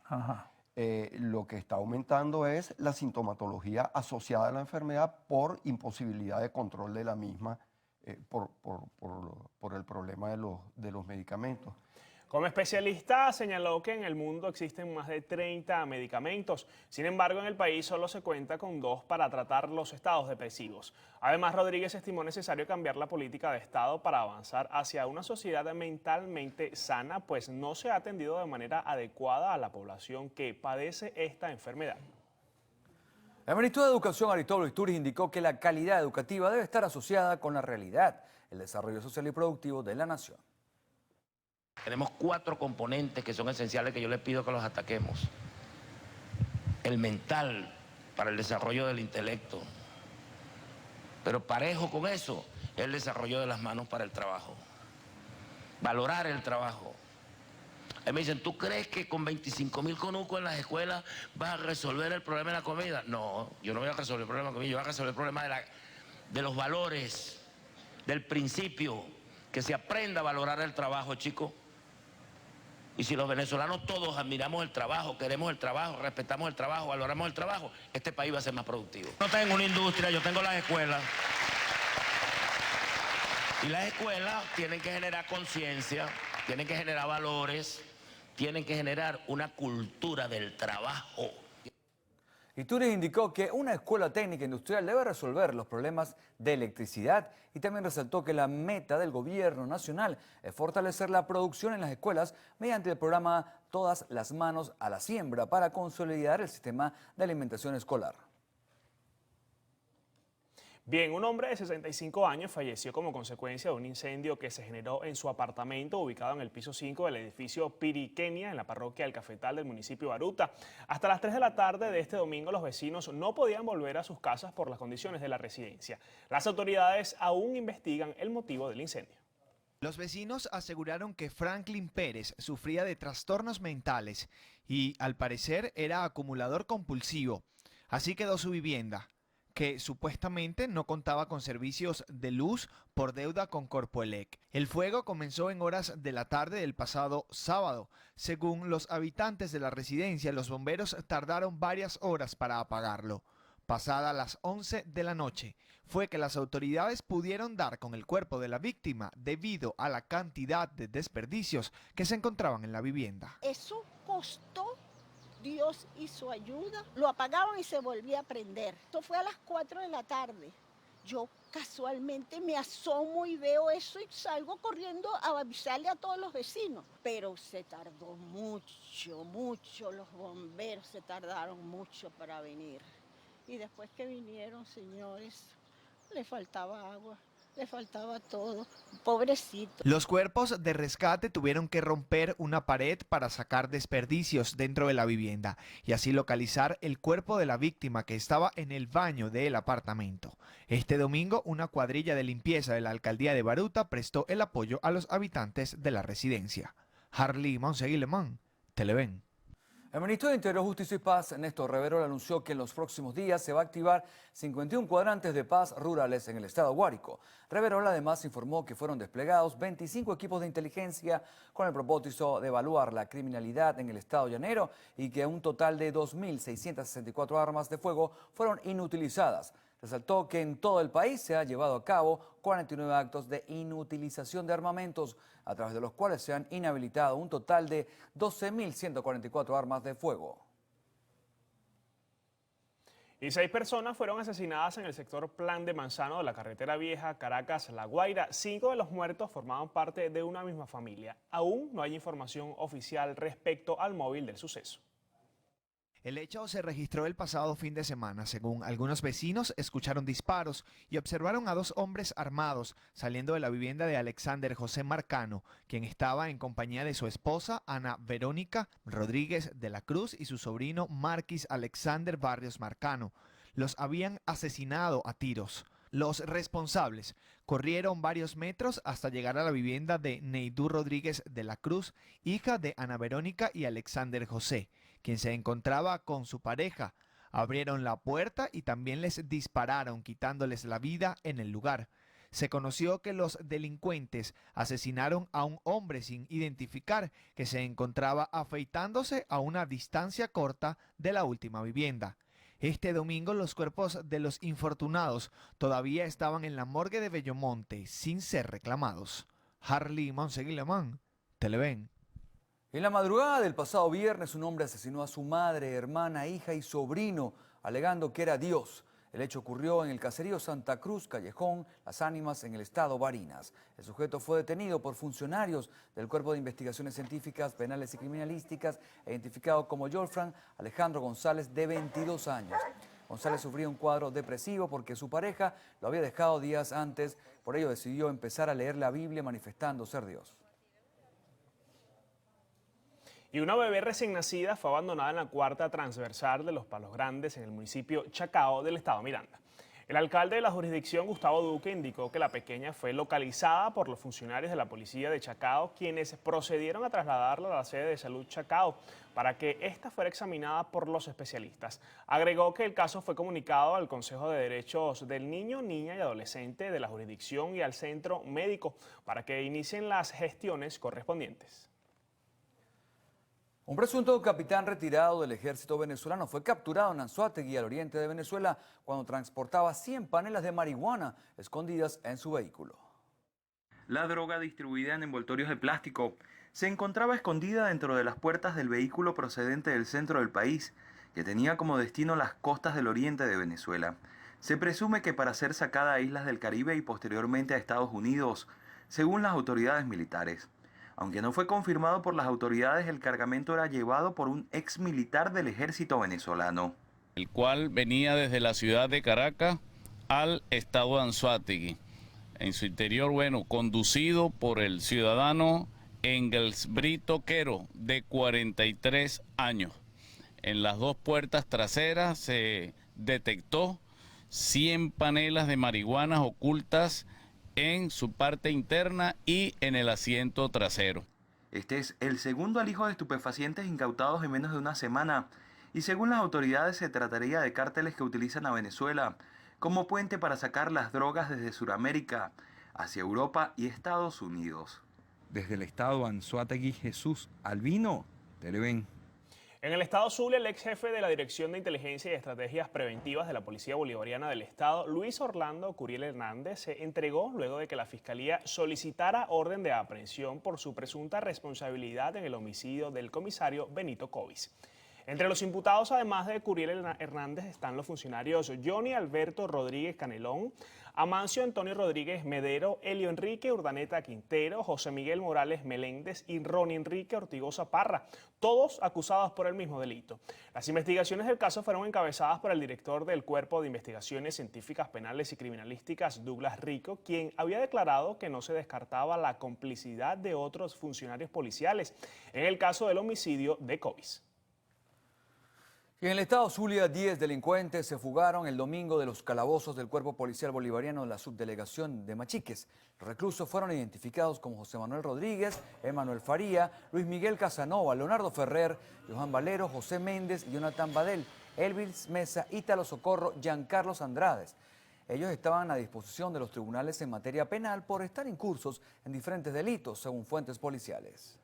R: Lo que está aumentando es la sintomatología asociada a la enfermedad por imposibilidad de control de la misma, por el problema de los medicamentos.
L: Como especialista señaló que en el mundo existen más de 30 medicamentos, sin embargo en el país solo se cuenta con 2 para tratar los estados depresivos. Además, Rodríguez estimó necesario cambiar la política de Estado para avanzar hacia una sociedad mentalmente sana, pues no se ha atendido de manera adecuada a la población que padece esta enfermedad.
M: El ministro de Educación, Aristóbulo Istúriz, indicó que la calidad educativa debe estar asociada con la realidad, el desarrollo social y productivo de la nación.
S: Tenemos 4 componentes que son esenciales que yo les pido que los ataquemos. El mental, para el desarrollo del intelecto. Pero parejo con eso, el desarrollo de las manos para el trabajo. Valorar el trabajo. Me dicen, ¿tú crees que con 25.000 conucos en las escuelas vas a resolver el problema de la comida? No, yo no voy a resolver el problema de la comida, yo voy a resolver el problema de los valores, del principio, que se aprenda a valorar el trabajo, chicos. Y si los venezolanos todos admiramos el trabajo, queremos el trabajo, respetamos el trabajo, valoramos el trabajo, este país va a ser más productivo. No tengo una industria, yo tengo las escuelas. Y las escuelas tienen que generar conciencia, tienen que generar valores, tienen que generar una cultura del trabajo.
M: Istúriz indicó que una escuela técnica industrial debe resolver los problemas de electricidad y también resaltó que la meta del gobierno nacional es fortalecer la producción en las escuelas mediante el programa Todas las manos a la siembra para consolidar el sistema de alimentación escolar.
L: Bien, un hombre de 65 años falleció como consecuencia de un incendio que se generó en su apartamento ubicado en el piso 5 del edificio Piriquenia en la parroquia El Cafetal del municipio de Baruta. Hasta las 3 de la tarde de este domingo los vecinos no podían volver a sus casas por las condiciones de la residencia. Las autoridades aún investigan el motivo del incendio.
O: Los vecinos aseguraron que Franklin Pérez sufría de trastornos mentales y al parecer era acumulador compulsivo. Así quedó su vivienda, que supuestamente no contaba con servicios de luz por deuda con Corpoelec. El fuego comenzó en horas de la tarde del pasado sábado. Según los habitantes de la residencia, los bomberos tardaron varias horas para apagarlo. Pasada las 11 de la noche, fue que las autoridades pudieron dar con el cuerpo de la víctima debido a la cantidad de desperdicios que se encontraban en la vivienda.
T: Eso costó. Dios hizo ayuda, lo apagaban y se volvía a prender. Esto fue a las 4 de la tarde. Yo casualmente me asomo y veo eso y salgo corriendo a avisarle a todos los vecinos. Pero se tardó mucho, los bomberos se tardaron mucho para venir. Y después que vinieron, señores, le faltaba agua. Le faltaba todo, pobrecito.
O: Los cuerpos de rescate tuvieron que romper una pared para sacar desperdicios dentro de la vivienda y así localizar el cuerpo de la víctima que estaba en el baño del apartamento. Este domingo, una cuadrilla de limpieza de la alcaldía de Baruta prestó el apoyo a los habitantes de la residencia. Harley Monseguilemán, Televen.
M: El ministro de Interior, Justicia y Paz, Néstor Reverol, anunció que en los próximos días se va a activar 51 cuadrantes de paz rurales en el estado Guárico. Reverol además informó que fueron desplegados 25 equipos de inteligencia con el propósito de evaluar la criminalidad en el estado llanero y que un total de 2.664 armas de fuego fueron inutilizadas. Resaltó que en todo el país se ha llevado a cabo 49 actos de inutilización de armamentos, a través de los cuales se han inhabilitado un total de 12.144 armas de fuego.
L: Y 6 personas fueron asesinadas en el sector Plan de Manzano de la carretera vieja Caracas-La Guaira. 5 de los muertos formaban parte de una misma familia. Aún no hay información oficial respecto al móvil del suceso.
O: El hecho se registró el pasado fin de semana. Según algunos vecinos, escucharon disparos y observaron a 2 hombres armados saliendo de la vivienda de Alexander José Marcano, quien estaba en compañía de su esposa Ana Verónica Rodríguez de la Cruz y su sobrino Marquis Alexander Barrios Marcano. Los habían asesinado a tiros. Los responsables corrieron varios metros hasta llegar a la vivienda de Neidú Rodríguez de la Cruz, hija de Ana Verónica y Alexander José, quien se encontraba con su pareja. Abrieron la puerta y también les dispararon, quitándoles la vida en el lugar. Se conoció que los delincuentes asesinaron a un hombre sin identificar que se encontraba afeitándose a una distancia corta de la última vivienda. Este domingo los cuerpos de los infortunados todavía estaban en la morgue de Bellomonte sin ser reclamados. Harley Monseguilemán, Televen.
M: En la madrugada del pasado viernes, un hombre asesinó a su madre, hermana, hija y sobrino, alegando que era Dios. El hecho ocurrió en el caserío Santa Cruz, Callejón Las Ánimas, en el estado Barinas. El sujeto fue detenido por funcionarios del Cuerpo de Investigaciones Científicas, Penales y Criminalísticas, identificado como Yolfran Alejandro González, de 22 años. González sufría un cuadro depresivo porque su pareja lo había dejado días antes, por ello decidió empezar a leer la Biblia manifestando ser Dios.
L: Y una bebé recién nacida fue abandonada en la cuarta transversal de Los Palos Grandes en el municipio Chacao del estado Miranda. El alcalde de la jurisdicción, Gustavo Duque, indicó que la pequeña fue localizada por los funcionarios de la policía de Chacao, quienes procedieron a trasladarla a la sede de salud Chacao para que ésta fuera examinada por los especialistas. Agregó que el caso fue comunicado al Consejo de Derechos del Niño, Niña y Adolescente de la jurisdicción y al centro médico para que inicien las gestiones correspondientes.
M: Un presunto capitán retirado del ejército venezolano fue capturado en Anzoátegui, al oriente de Venezuela, cuando transportaba 100 panelas de marihuana escondidas en su vehículo.
I: La droga, distribuida en envoltorios de plástico, se encontraba escondida dentro de las puertas del vehículo procedente del centro del país, que tenía como destino las costas del oriente de Venezuela. Se presume que para ser sacada a islas del Caribe y posteriormente a Estados Unidos, según las autoridades militares. Aunque no fue confirmado por las autoridades, el cargamento era llevado por un ex militar del ejército venezolano,
U: el cual venía desde la ciudad de Caracas al estado de Anzoátegui. En su interior, conducido por el ciudadano Engels Brito Quero, de 43 años. En las dos puertas traseras se detectó 100 panelas de marihuana ocultas en su parte interna y en el asiento trasero.
I: Este es el segundo alijo de estupefacientes incautados en menos de una semana y según las autoridades se trataría de cárteles que utilizan a Venezuela como puente para sacar las drogas desde Sudamérica hacia Europa y Estados Unidos. Desde el estado Anzoátegui, Jesús Albino, Televen.
L: En el estado Zulia, el ex jefe de la Dirección de Inteligencia y Estrategias Preventivas de la Policía Bolivariana del Estado, Luis Orlando Curiel Hernández, se entregó luego de que la Fiscalía solicitara orden de aprehensión por su presunta responsabilidad en el homicidio del comisario Benito Covis. Entre los imputados, además de Curiel Hernández, están los funcionarios Johnny Alberto Rodríguez Canelón, Amancio Antonio Rodríguez Medero, Elio Enrique Urdaneta Quintero, José Miguel Morales Meléndez y Ronnie Enrique Ortigoza Parra, todos acusados por el mismo delito. Las investigaciones del caso fueron encabezadas por el director del Cuerpo de Investigaciones Científicas Penales y Criminalísticas, Douglas Rico, quien había declarado que no se descartaba la complicidad de otros funcionarios policiales en el caso del homicidio de Covis.
M: Y en el estado Zulia, 10 delincuentes se fugaron el domingo de los calabozos del Cuerpo Policial Bolivariano de la subdelegación de Machiques. Los reclusos fueron identificados como José Manuel Rodríguez, Emanuel Faría, Luis Miguel Casanova, Leonardo Ferrer, Johan Valero, José Méndez, Jonathan Badel, Elvis Mesa, Ítalo Socorro, Giancarlos Andrades. Ellos estaban a disposición de los tribunales en materia penal por estar incursos en diferentes delitos, según fuentes policiales.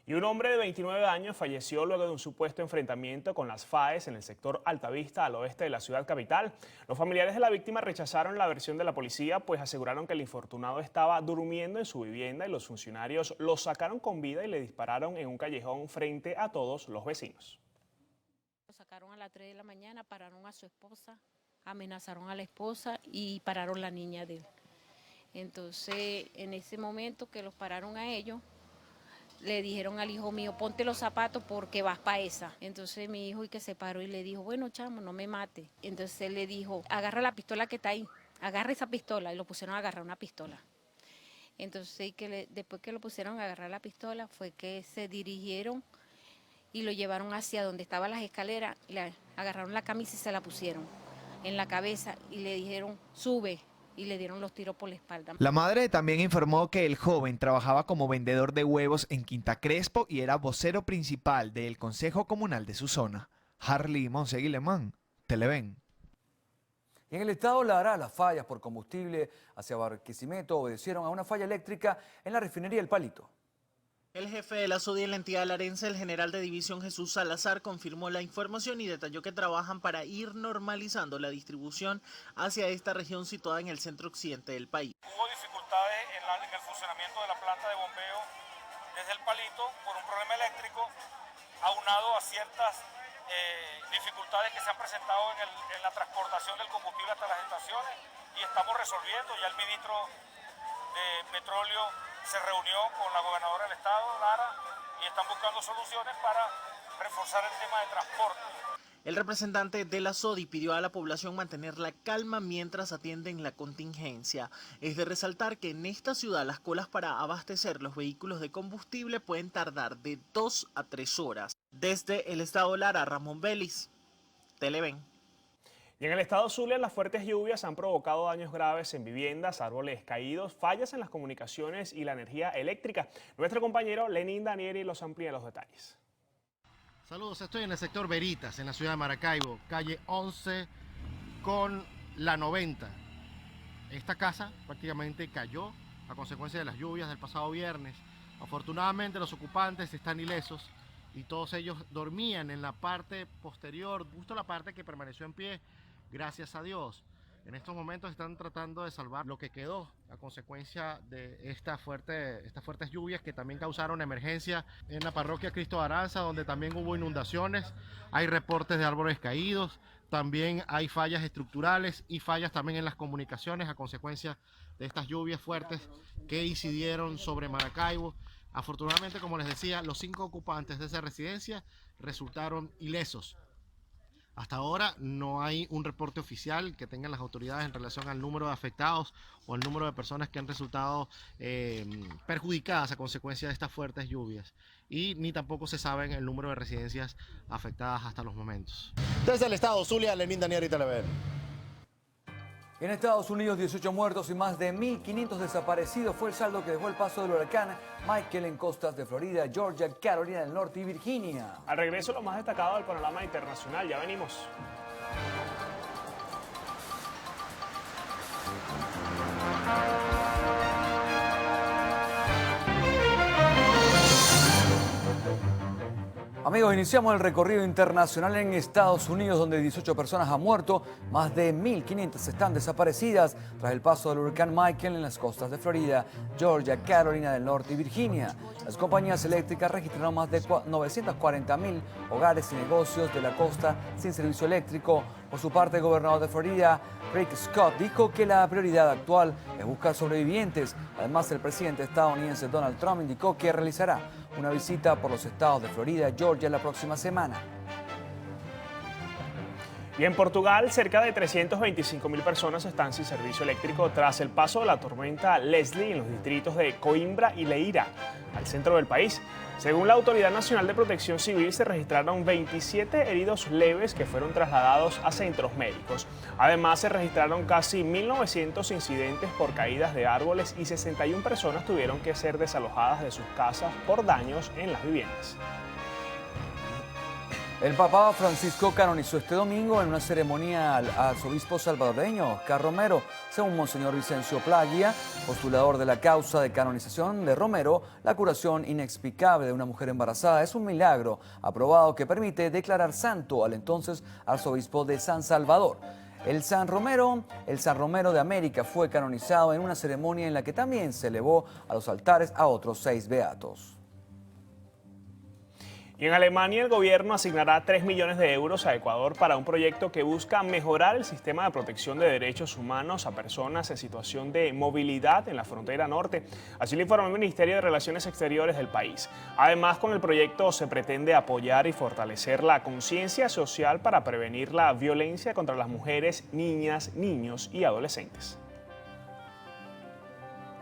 L: Y un hombre de 29 años falleció luego de un supuesto enfrentamiento con las FAES en el sector Altavista, al oeste de la ciudad capital. Los familiares de la víctima rechazaron la versión de la policía, pues aseguraron que el infortunado estaba durmiendo en su vivienda y los funcionarios lo sacaron con vida y le dispararon en un callejón frente a todos los vecinos.
V: Lo sacaron a las 3 de la mañana, pararon a su esposa, amenazaron a la esposa y pararon la niña de él. Entonces, en ese momento que los pararon a ellos, le dijeron al hijo mío, ponte los zapatos porque vas para esa. Entonces mi hijo y que se paró y le dijo, bueno, chamo, no me mate. Entonces él le dijo, agarra la pistola que está ahí, agarra esa pistola. Y lo pusieron a agarrar una pistola. Entonces después que lo pusieron a agarrar la pistola fue que se dirigieron y lo llevaron hacia donde estaban las escaleras, le agarraron la camisa y se la pusieron en la cabeza y le dijeron, sube. Y le dieron los tiros por la espalda.
O: La madre también informó que el joven trabajaba como vendedor de huevos en Quinta Crespo y era vocero principal del Consejo Comunal de su zona. Harley Monseguilemán, Televen.
M: Y en el estado Lara, las fallas por combustible hacia Barquisimeto obedecieron a una falla eléctrica en la refinería El Palito.
W: El jefe de la SODI en la entidad larense, el general de división Jesús Salazar, confirmó la información y detalló que trabajan para ir normalizando la distribución hacia esta región situada en el centro occidente del país.
X: Hubo dificultades en el funcionamiento de la planta de bombeo
A: desde el palito por un problema eléctrico, aunado a ciertas dificultades que se han presentado en la transportación del combustible hasta las estaciones, y estamos resolviendo. Ya el ministro de Petróleo se reunió con la gobernadora del estado, Lara, y están buscando soluciones para reforzar el tema de transporte.
W: El representante de la SODI pidió a la población mantener la calma mientras atienden la contingencia. Es de resaltar que en esta ciudad las colas para abastecer los vehículos de combustible pueden tardar de 2 a 3 horas. Desde el estado Lara, Ramón Vélez, Televen.
L: Y en el estado Zulia, las fuertes lluvias han provocado daños graves en viviendas, árboles caídos, fallas en las comunicaciones y la energía eléctrica. Nuestro compañero Lenín Danieri los amplía los detalles.
E: Saludos, estoy en el sector Veritas, en la ciudad de Maracaibo, calle 11 con la 90. Esta casa prácticamente cayó a consecuencia de las lluvias del pasado viernes. Afortunadamente los ocupantes están ilesos y todos ellos dormían en la parte posterior, justo la parte que permaneció en pie, gracias a Dios. En estos momentos están tratando de salvar lo que quedó a consecuencia de estas fuertes lluvias que también causaron emergencia en la parroquia Cristo de Aranza, donde también hubo inundaciones. Hay reportes de árboles caídos, también hay fallas estructurales y fallas también en las comunicaciones a consecuencia de estas lluvias fuertes que incidieron sobre Maracaibo. Afortunadamente, como les decía, los 5 ocupantes de esa residencia resultaron ilesos. Hasta ahora no hay un reporte oficial que tengan las autoridades en relación al número de afectados o el número de personas que han resultado perjudicadas a consecuencia de estas fuertes lluvias. Y ni tampoco se sabe el número de residencias afectadas hasta los momentos.
F: Desde el estado Zulia, Lenín Danieri, Televen.
M: En Estados Unidos, 18 muertos y más de 1.500 desaparecidos fue el saldo que dejó el paso del huracán Michael en costas de Florida, Georgia, Carolina del Norte y Virginia.
L: Al regreso, lo más destacado del panorama internacional. Ya venimos.
M: Amigos, iniciamos el recorrido internacional en Estados Unidos, donde 18 personas han muerto, más de 1.500 están desaparecidas tras el paso del huracán Michael en las costas de Florida, Georgia, Carolina del Norte y Virginia. Las compañías eléctricas registraron más de 940.000 hogares y negocios de la costa sin servicio eléctrico. Por su parte, el gobernador de Florida, Rick Scott, dijo que la prioridad actual es buscar sobrevivientes. Además, el presidente estadounidense Donald Trump indicó que realizará una visita por los estados de Florida y Georgia la próxima semana.
L: Y en Portugal, cerca de 325.000 personas están sin servicio eléctrico tras el paso de la tormenta Leslie en los distritos de Coimbra y Leiria, al centro del país. Según la Autoridad Nacional de Protección Civil, se registraron 27 heridos leves que fueron trasladados a centros médicos. Además, se registraron casi 1.900 incidentes por caídas de árboles y 61 personas tuvieron que ser desalojadas de sus casas por daños en las viviendas.
M: El Papa Francisco canonizó este domingo en una ceremonia al arzobispo salvadoreño Oscar Romero. Según Monseñor Vicencio Plaguia, postulador de la causa de canonización de Romero, la curación inexplicable de una mujer embarazada es un milagro aprobado que permite declarar santo al entonces arzobispo de San Salvador. El San Romero de América fue canonizado en una ceremonia en la que también se elevó a los altares a otros 6 beatos.
L: Y en Alemania el gobierno asignará 3 millones de euros a Ecuador para un proyecto que busca mejorar el sistema de protección de derechos humanos a personas en situación de movilidad en la frontera norte. Así lo informó el Ministerio de Relaciones Exteriores del país. Además, con el proyecto se pretende apoyar y fortalecer la conciencia social para prevenir la violencia contra las mujeres, niñas, niños y adolescentes.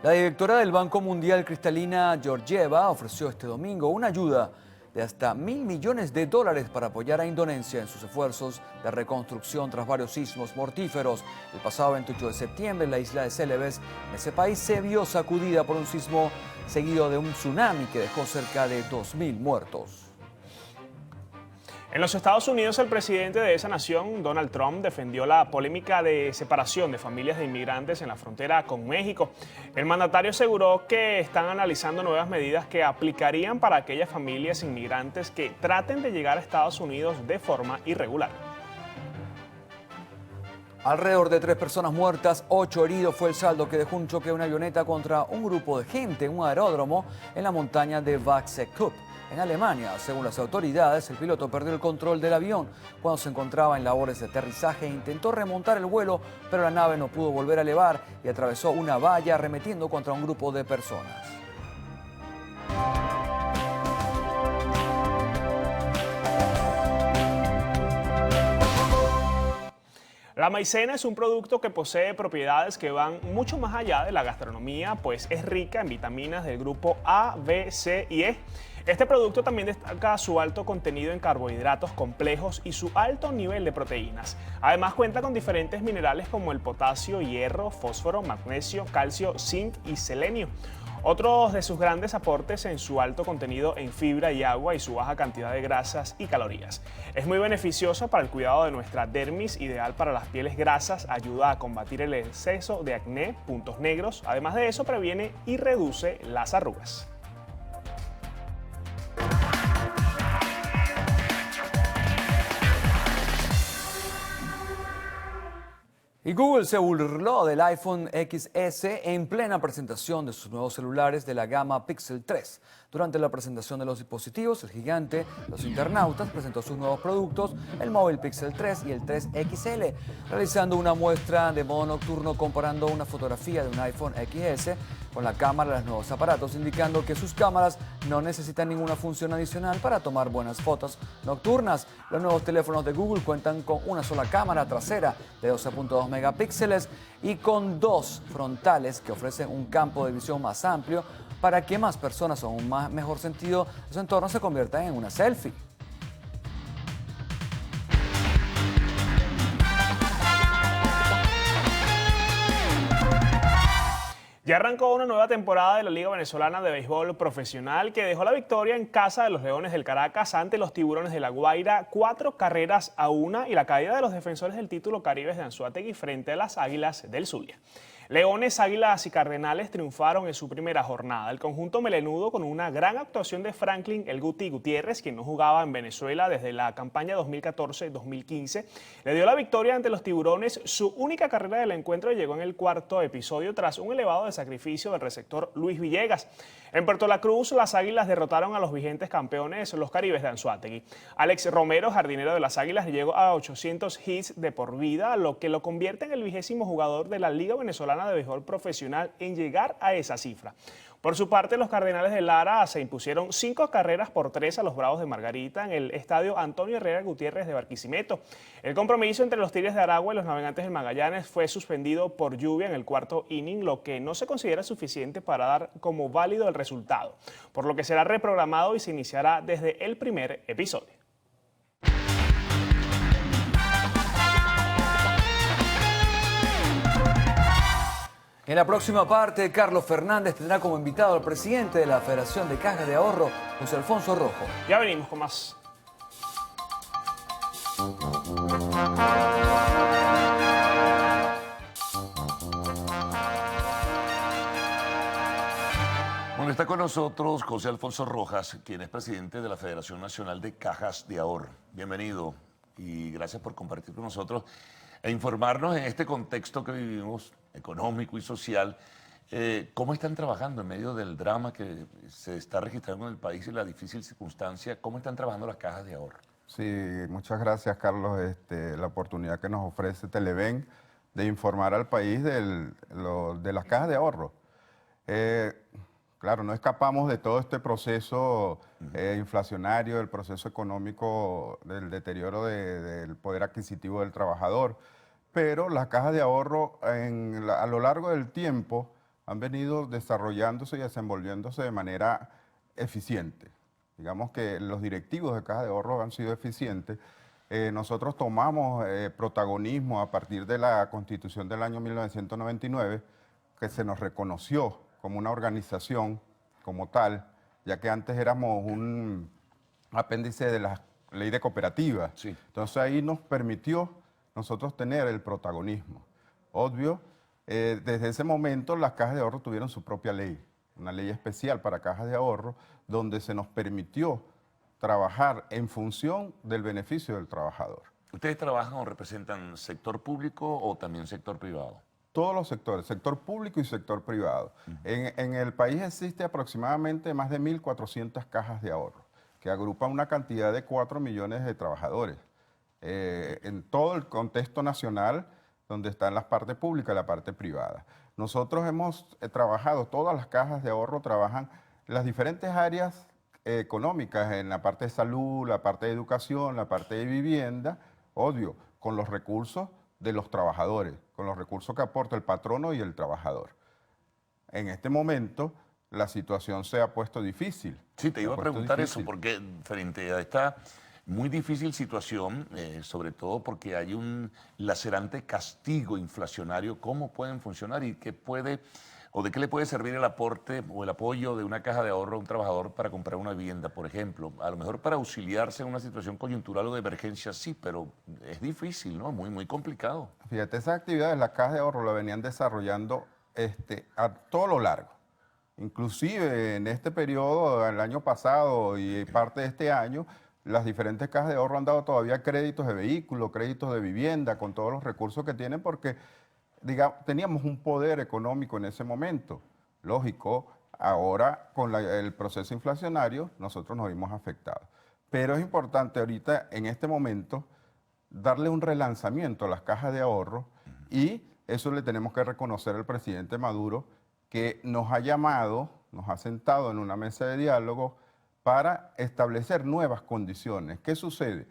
M: La directora del Banco Mundial, Kristalina Georgieva, ofreció este domingo una ayuda de hasta $1.000 millones para apoyar a Indonesia en sus esfuerzos de reconstrucción tras varios sismos mortíferos. El pasado 28 de septiembre, la isla de Celebes, en ese país, se vio sacudida por un sismo seguido de un tsunami que dejó cerca de 2.000 muertos.
L: En los Estados Unidos, el presidente de esa nación, Donald Trump, defendió la polémica de separación de familias de inmigrantes en la frontera con México. El mandatario aseguró que están analizando nuevas medidas que aplicarían para aquellas familias inmigrantes que traten de llegar a Estados Unidos de forma irregular.
M: Alrededor de 3 personas muertas, 8 heridos fue el saldo que dejó un choque de una avioneta contra un grupo de gente en un aeródromo en la montaña de Wachsekup, en Alemania. Según las autoridades, el piloto perdió el control del avión cuando se encontraba en labores de aterrizaje e intentó remontar el vuelo, pero la nave no pudo volver a elevar y atravesó una valla arremetiendo contra un grupo de personas.
L: La maicena es un producto que posee propiedades que van mucho más allá de la gastronomía, pues es rica en vitaminas del grupo A, B, C y E. Este producto también destaca su alto contenido en carbohidratos complejos y su alto nivel de proteínas. Además cuenta con diferentes minerales como el potasio, hierro, fósforo, magnesio, calcio, zinc y selenio. Otros de sus grandes aportes en su alto contenido en fibra y agua y su baja cantidad de grasas y calorías. Es muy beneficioso para el cuidado de nuestra dermis, ideal para las pieles grasas, ayuda a combatir el exceso de acné, puntos negros. Además de eso, previene y reduce las arrugas.
M: Y Google se burló del iPhone XS en plena presentación de sus nuevos celulares de la gama Pixel 3. Durante la presentación de los dispositivos, el gigante, los internautas, presentó sus nuevos productos, el móvil Pixel 3 y el 3 XL, realizando una muestra de modo nocturno comparando una fotografía de un iPhone XS con la cámara de los nuevos aparatos, indicando que sus cámaras no necesitan ninguna función adicional para tomar buenas fotos nocturnas. Los nuevos teléfonos de Google cuentan con una sola cámara trasera de 12.2 megapíxeles y con 2 frontales que ofrecen un campo de visión más amplio para que más personas con un mejor sentido de su entorno se conviertan en una selfie.
L: Ya arrancó una nueva temporada de la Liga Venezolana de Béisbol Profesional que dejó la victoria en casa de los Leones del Caracas ante los Tiburones de La Guaira, 4-1 y la caída de los defensores del título Caribes de Anzoátegui frente a las Águilas del Zulia. Leones, Águilas y Cardenales triunfaron en su primera jornada. El conjunto melenudo, con una gran actuación de Franklin El Guti Gutiérrez, quien no jugaba en Venezuela desde la campaña 2014-2015, le dio la victoria ante los Tiburones. Su única carrera del encuentro llegó en el cuarto episodio tras un elevado de sacrificio del receptor Luis Villegas. En Puerto La Cruz, las Águilas derrotaron a los vigentes campeones, los Caribes de Anzoátegui. Alex Romero, jardinero de las Águilas, llegó a 800 hits de por vida, lo que lo convierte en el 20º jugador de la Liga Venezolana de Béisbol Profesional en llegar a esa cifra. Por su parte, los Cardenales de Lara se impusieron 5-3 a los Bravos de Margarita en el estadio Antonio Herrera Gutiérrez de Barquisimeto. El compromiso entre los Tigres de Aragua y los Navegantes del Magallanes fue suspendido por lluvia en el cuarto inning, lo que no se considera suficiente para dar como válido el resultado, por lo que será reprogramado y se iniciará desde el primer episodio.
M: En la próxima parte, Carlos Fernández tendrá como invitado al presidente de la Federación de Cajas de Ahorro, José Alfonso Rojo.
L: Ya venimos con más.
B: Bueno, está con nosotros José Alfonso Rojas, quien es presidente de la Federación Nacional de Cajas de Ahorro. Bienvenido y gracias por compartir con nosotros e informarnos en este contexto que vivimos, económico y social, cómo están trabajando en medio del drama que se está registrando en el país y la difícil circunstancia, cómo están trabajando las cajas de ahorro.
G: Sí, muchas gracias, Carlos, la oportunidad que nos ofrece Televen de informar al país de las cajas de ahorro. Claro, no escapamos de todo este proceso inflacionario, del proceso económico, del deterioro del poder adquisitivo del trabajador, pero las cajas de ahorro a lo largo del tiempo han venido desarrollándose y desenvolviéndose de manera eficiente. Digamos que los directivos de cajas de ahorro han sido eficientes. Nosotros tomamos protagonismo a partir de la Constitución del año 1999, que se nos reconoció como una organización como tal, ya que antes éramos un apéndice de la ley de cooperativas. Sí. Entonces ahí nos permitió nosotros tener el protagonismo. Obvio, desde ese momento las cajas de ahorro tuvieron su propia ley, una ley especial para cajas de ahorro, donde se nos permitió trabajar en función del beneficio del trabajador.
B: ¿Ustedes trabajan o representan sector público o también sector privado?
G: Todos los sectores, sector público y sector privado. En el país existe aproximadamente más de 1.400 cajas de ahorro, que agrupan una cantidad de 4 millones de trabajadores. En todo el contexto nacional, donde están las partes públicas y la parte privada. Nosotros hemos trabajado, todas las cajas de ahorro trabajan las diferentes áreas económicas, en la parte de salud, la parte de educación, la parte de vivienda, obvio, con los recursos de los trabajadores, con los recursos que aporta el patrono y el trabajador. En este momento, la situación se ha puesto difícil.
B: Sí, te iba a preguntar eso, porque frente a esta muy difícil situación, sobre todo porque hay un lacerante castigo inflacionario, ¿cómo pueden funcionar y qué puede, o de qué le puede servir el aporte o el apoyo de una caja de ahorro a un trabajador para comprar una vivienda, por ejemplo? A lo mejor para auxiliarse en una situación coyuntural o de emergencia, sí, pero es difícil, ¿no? Muy complicado.
G: Fíjate, esas actividades las cajas de ahorro las venían desarrollando a todo lo largo. Inclusive en este periodo, el año pasado y parte de este año, las diferentes cajas de ahorro han dado todavía créditos de vehículos, créditos de vivienda, con todos los recursos que tienen, porque teníamos un poder económico en ese momento. Lógico, ahora con el proceso inflacionario nosotros nos vimos afectados. Pero es importante ahorita, en este momento, darle un relanzamiento a las cajas de ahorro y eso le tenemos que reconocer al presidente Maduro, que nos ha llamado, nos ha sentado en una mesa de diálogo para establecer nuevas condiciones. ¿Qué sucede?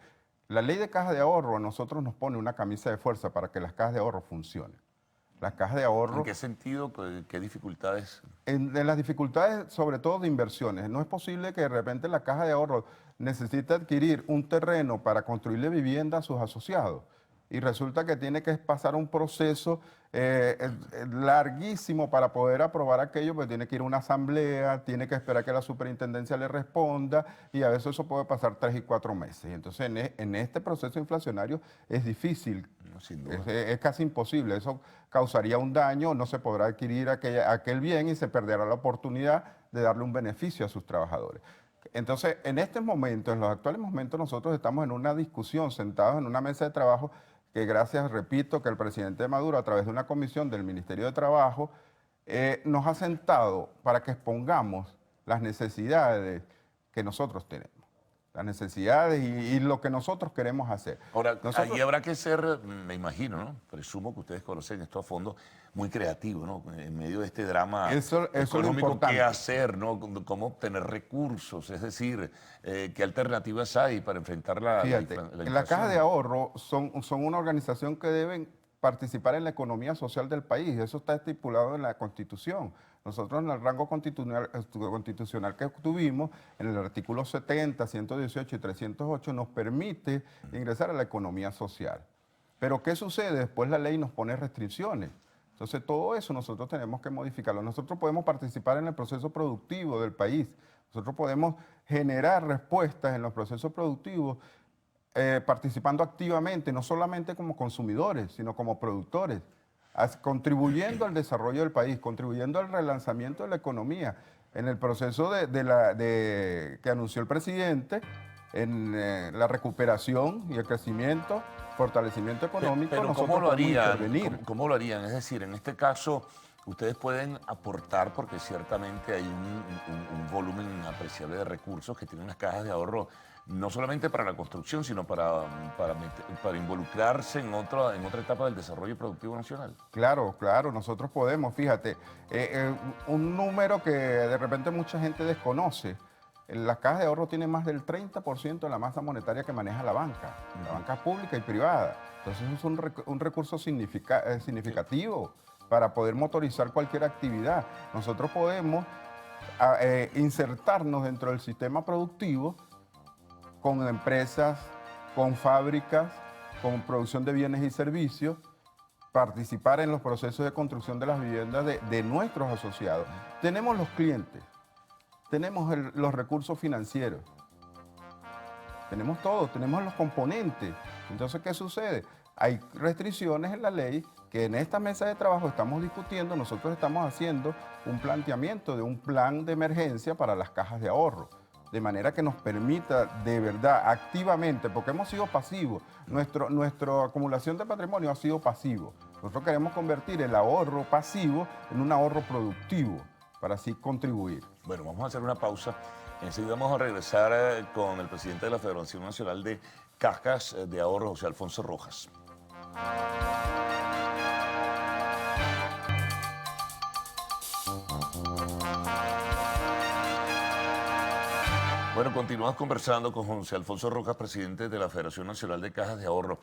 G: La ley de caja de ahorro a nosotros nos pone una camisa de fuerza para que las cajas de ahorro funcionen. Las cajas de ahorro...
B: ¿En qué sentido? ¿Qué dificultades?
G: En las dificultades, sobre todo de inversiones. No es posible que de repente la caja de ahorro necesite adquirir un terreno para construirle vivienda a sus asociados. Y resulta que tiene que pasar un proceso larguísimo para poder aprobar aquello, pues tiene que ir a una asamblea, tiene que esperar que la superintendencia le responda y a veces eso puede pasar 3 y 4 meses. Y entonces en este proceso inflacionario es difícil, es casi imposible. Eso causaría un daño, no se podrá adquirir aquel bien y se perderá la oportunidad de darle un beneficio a sus trabajadores. Entonces, en este momento, en los actuales momentos, nosotros estamos en una discusión, sentados en una mesa de trabajo, que gracias, repito, que el presidente Maduro, a través de una comisión del Ministerio de Trabajo, nos ha sentado para que expongamos las necesidades que nosotros tenemos, las necesidades y lo que nosotros queremos hacer.
B: Ahora, ahí habrá que ser, me imagino, ¿no? Presumo que ustedes conocen esto a fondo, muy creativo, ¿no? En medio de este drama económico, ¿qué hacer, no? ¿Cómo obtener recursos? Es decir, ¿qué alternativas hay para enfrentar la inflación?
G: La Caja de Ahorro son una organización que deben participar en la economía social del país. Eso está estipulado en la Constitución. Nosotros en el rango constitucional que tuvimos, en el artículo 70, 118 y 308, nos permite ingresar a la economía social. Pero ¿qué sucede? Después la ley nos pone restricciones. Entonces todo eso nosotros tenemos que modificarlo. Nosotros podemos participar en el proceso productivo del país. Nosotros podemos generar respuestas en los procesos productivos participando activamente, no solamente como consumidores, sino como productores, contribuyendo al desarrollo del país, contribuyendo al relanzamiento de la economía. En el proceso que anunció el presidente, en la recuperación y el crecimiento, fortalecimiento económico,
B: pero
G: nosotros
B: ¿cómo lo harían?
G: intervenir.
B: ¿Cómo lo harían? Es decir, en este caso, ustedes pueden aportar, porque ciertamente hay un volumen apreciable de recursos que tienen las cajas de ahorro, no solamente para la construcción, sino para involucrarse en otra etapa del desarrollo productivo nacional.
G: Claro, claro, nosotros podemos, fíjate, un número que de repente mucha gente desconoce. Las cajas de ahorro tienen más del 30% de la masa monetaria que maneja la banca pública y privada. Entonces es un recurso significativo para poder motorizar cualquier actividad. Nosotros podemos insertarnos dentro del sistema productivo con empresas, con fábricas, con producción de bienes y servicios, participar en los procesos de construcción de las viviendas de nuestros asociados. Tenemos los clientes, tenemos los recursos financieros, tenemos todo, tenemos los componentes. Entonces, ¿qué sucede? Hay restricciones en la ley que en esta mesa de trabajo estamos discutiendo. Nosotros estamos haciendo un planteamiento de un plan de emergencia para las cajas de ahorro. de manera que nos permita de verdad, activamente, porque hemos sido pasivos, nuestra acumulación de patrimonio ha sido pasivo. Nosotros queremos convertir el ahorro pasivo en un ahorro productivo, para así contribuir.
B: Bueno, vamos a hacer una pausa. Enseguida vamos a regresar con el presidente de la Federación Nacional de Cajas de Ahorro, José Alfonso Rojas. Bueno, continuamos conversando con José Alfonso Rojas, presidente de la Federación Nacional de Cajas de Ahorro.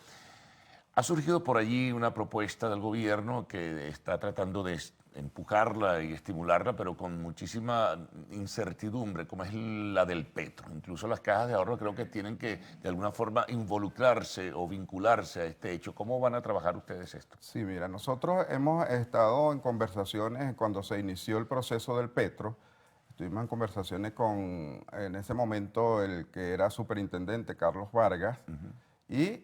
B: Ha surgido por allí una propuesta del gobierno que está tratando de empujarla y estimularla, pero con muchísima incertidumbre, como es la del petro. Incluso las cajas de ahorro creo que tienen que, de alguna forma, involucrarse o vincularse a este hecho. ¿Cómo van a trabajar ustedes esto?
G: Sí, mira, nosotros hemos estado en conversaciones cuando se inició el proceso del petro. Estuvimos en conversaciones con, en ese momento, el que era superintendente, Carlos Vargas, y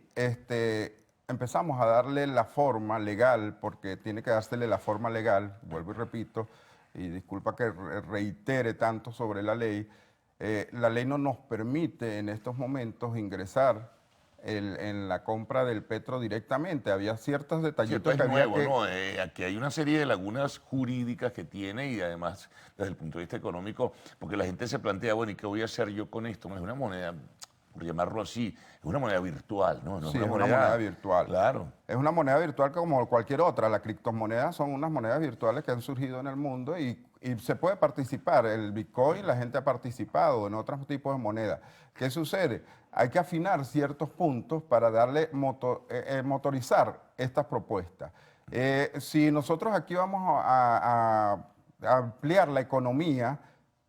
G: empezamos a darle la forma legal, porque tiene que dársele la forma legal, vuelvo y repito, y disculpa que reitere tanto sobre la ley no nos permite en estos momentos ingresar en la compra del petro directamente. Había ciertos detallitos que había que...
B: ¿no? Aquí hay una serie de lagunas jurídicas que tiene y además desde el punto de vista económico, porque la gente se plantea, bueno, ¿y qué voy a hacer yo con esto? No es una moneda, por llamarlo así, es una moneda virtual, ¿no? No
G: sí,
B: es
G: una moneda virtual.
B: Claro.
G: Es una moneda virtual como cualquier otra. Las criptomonedas son unas monedas virtuales que han surgido en el mundo y se puede participar. El Bitcoin, la gente ha participado en otros tipos de monedas. ¿Qué sucede? Hay que afinar ciertos puntos para darle motorizar estas propuestas. Si nosotros aquí vamos a ampliar la economía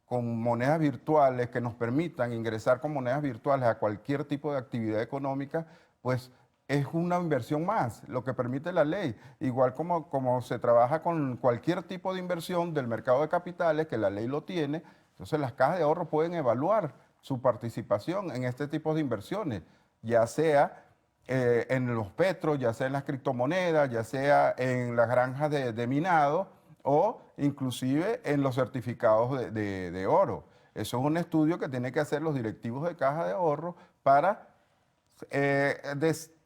G: con monedas virtuales que nos permitan ingresar con monedas virtuales a cualquier tipo de actividad económica, pues es una inversión más, lo que permite la ley. Igual como se trabaja con cualquier tipo de inversión del mercado de capitales, que la ley lo tiene, entonces las cajas de ahorro pueden evaluar su participación en este tipo de inversiones, ya sea en los petros, ya sea en las criptomonedas, ya sea en las granjas de minado, o inclusive en los certificados de oro. Eso es un estudio que tienen que hacer los directivos de caja de ahorro para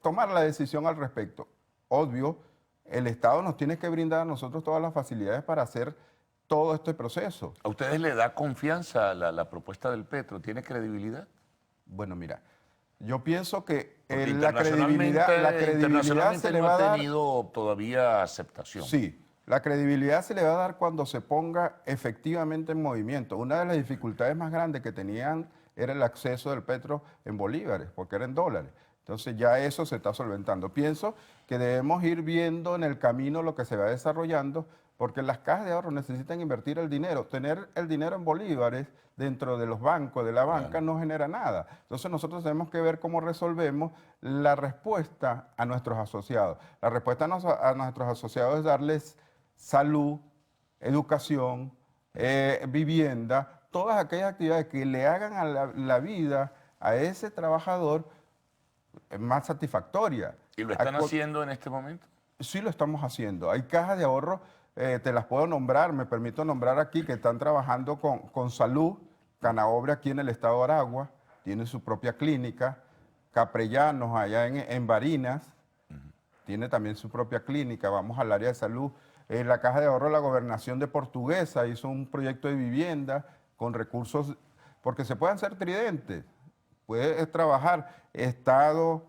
G: tomar la decisión al respecto. Obvio, el Estado nos tiene que brindar a nosotros todas las facilidades para hacer todo este proceso.
B: ¿A ustedes le da confianza la propuesta del petro? ¿Tiene credibilidad?
G: Bueno, mira, yo pienso que la
B: internacionalmente
G: credibilidad se le va a dar...
B: no ha tenido todavía aceptación.
G: Sí. La credibilidad se le va a dar cuando se ponga efectivamente en movimiento. Una de las dificultades más grandes que tenían era el acceso del petro en bolívares, porque era en dólares. Entonces ya eso se está solventando. Pienso que debemos ir viendo en el camino lo que se va desarrollando, porque las cajas de ahorro necesitan invertir el dinero. Tener el dinero en bolívares dentro de los bancos, de la banca, no genera nada. Entonces nosotros tenemos que ver cómo resolvemos la respuesta a nuestros asociados. La respuesta a nuestros asociados es darles salud, educación, vivienda, todas aquellas actividades que le hagan a la vida a ese trabajador más satisfactoria.
B: ¿Y lo están haciendo en este momento?
G: Sí, lo estamos haciendo. Hay cajas de ahorro, te las puedo nombrar, me permito nombrar aquí, que están trabajando con salud. Canaobre aquí en el estado de Aragua, tiene su propia clínica. Caprellanos allá en Barinas, tiene también su propia clínica. Vamos al área de salud. La Caja de Ahorro de la Gobernación de Portuguesa hizo un proyecto de vivienda con recursos, porque se pueden hacer tridentes. Puedes trabajar Estado,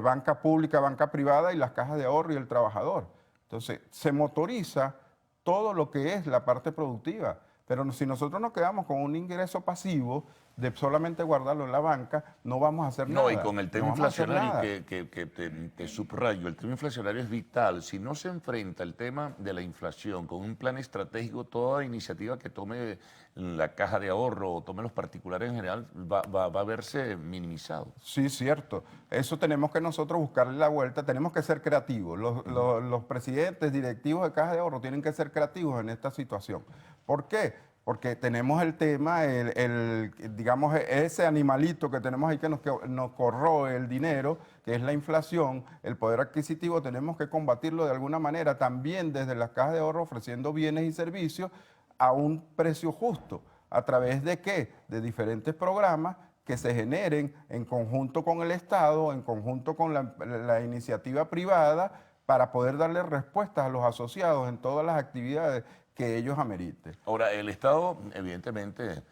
G: banca pública, banca privada y las cajas de ahorro y el trabajador. Entonces, se motoriza todo lo que es la parte productiva. Pero si nosotros nos quedamos con un ingreso pasivo de solamente guardarlo en la banca, no vamos a hacer nada.
B: No, y con el tema inflacionario que te subrayo, el tema inflacionario es vital. Si no se enfrenta el tema de la inflación con un plan estratégico, toda iniciativa que tome la caja de ahorro o tome los particulares en general va a verse minimizado.
G: Sí, cierto. Eso tenemos que nosotros buscarle la vuelta, tenemos que ser creativos. Los presidentes, directivos de caja de ahorro tienen que ser creativos en esta situación. ¿Por qué? Porque tenemos el tema, digamos, ese animalito que tenemos ahí que nos corroe el dinero, que es la inflación, el poder adquisitivo, tenemos que combatirlo de alguna manera también desde las cajas de ahorro, ofreciendo bienes y servicios a un precio justo, ¿A través de qué? De diferentes programas que se generen en conjunto con el Estado, en conjunto con la iniciativa privada, para poder darle respuestas a los asociados en todas las actividades que ellos ameriten.
B: Ahora, el Estado, evidentemente,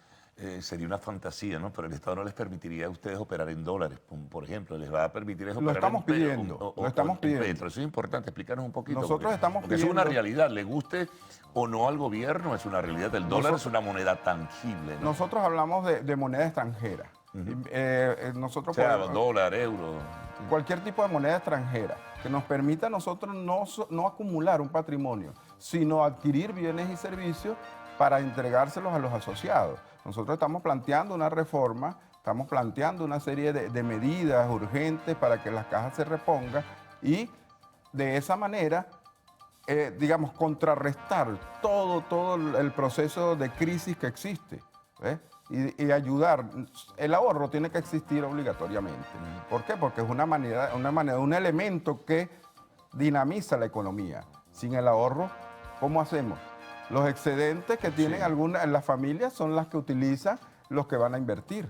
B: sería una fantasía, ¿no? Pero el Estado no les permitiría a ustedes operar en dólares, por ejemplo. Les va a permitir operar
G: lo estamos
B: en
G: pidiendo, lo estamos pidiendo.
B: Petro. Eso es importante, explícanos un poquito.
G: Nosotros estamos
B: porque
G: pidiendo...
B: es una realidad, le guste o no al gobierno, es una realidad. El dólar es una moneda tangible, ¿no?
G: Nosotros hablamos de moneda extranjera. Nosotros
B: o sea, dólar, euro.
G: Cualquier tipo de moneda extranjera que nos permita a nosotros no acumular un patrimonio, sino adquirir bienes y servicios para entregárselos a los asociados. Nosotros estamos planteando una reforma, estamos planteando una serie de medidas urgentes para que las cajas se repongan y de esa manera, digamos, contrarrestar todo el proceso de crisis que existe, ¿ves? Y ayudar. El ahorro tiene que existir obligatoriamente. ¿Por qué? Porque es un elemento que dinamiza la economía. Sin el ahorro, ¿cómo hacemos? Los excedentes que tienen las familias son las que utilizan los que van a invertir.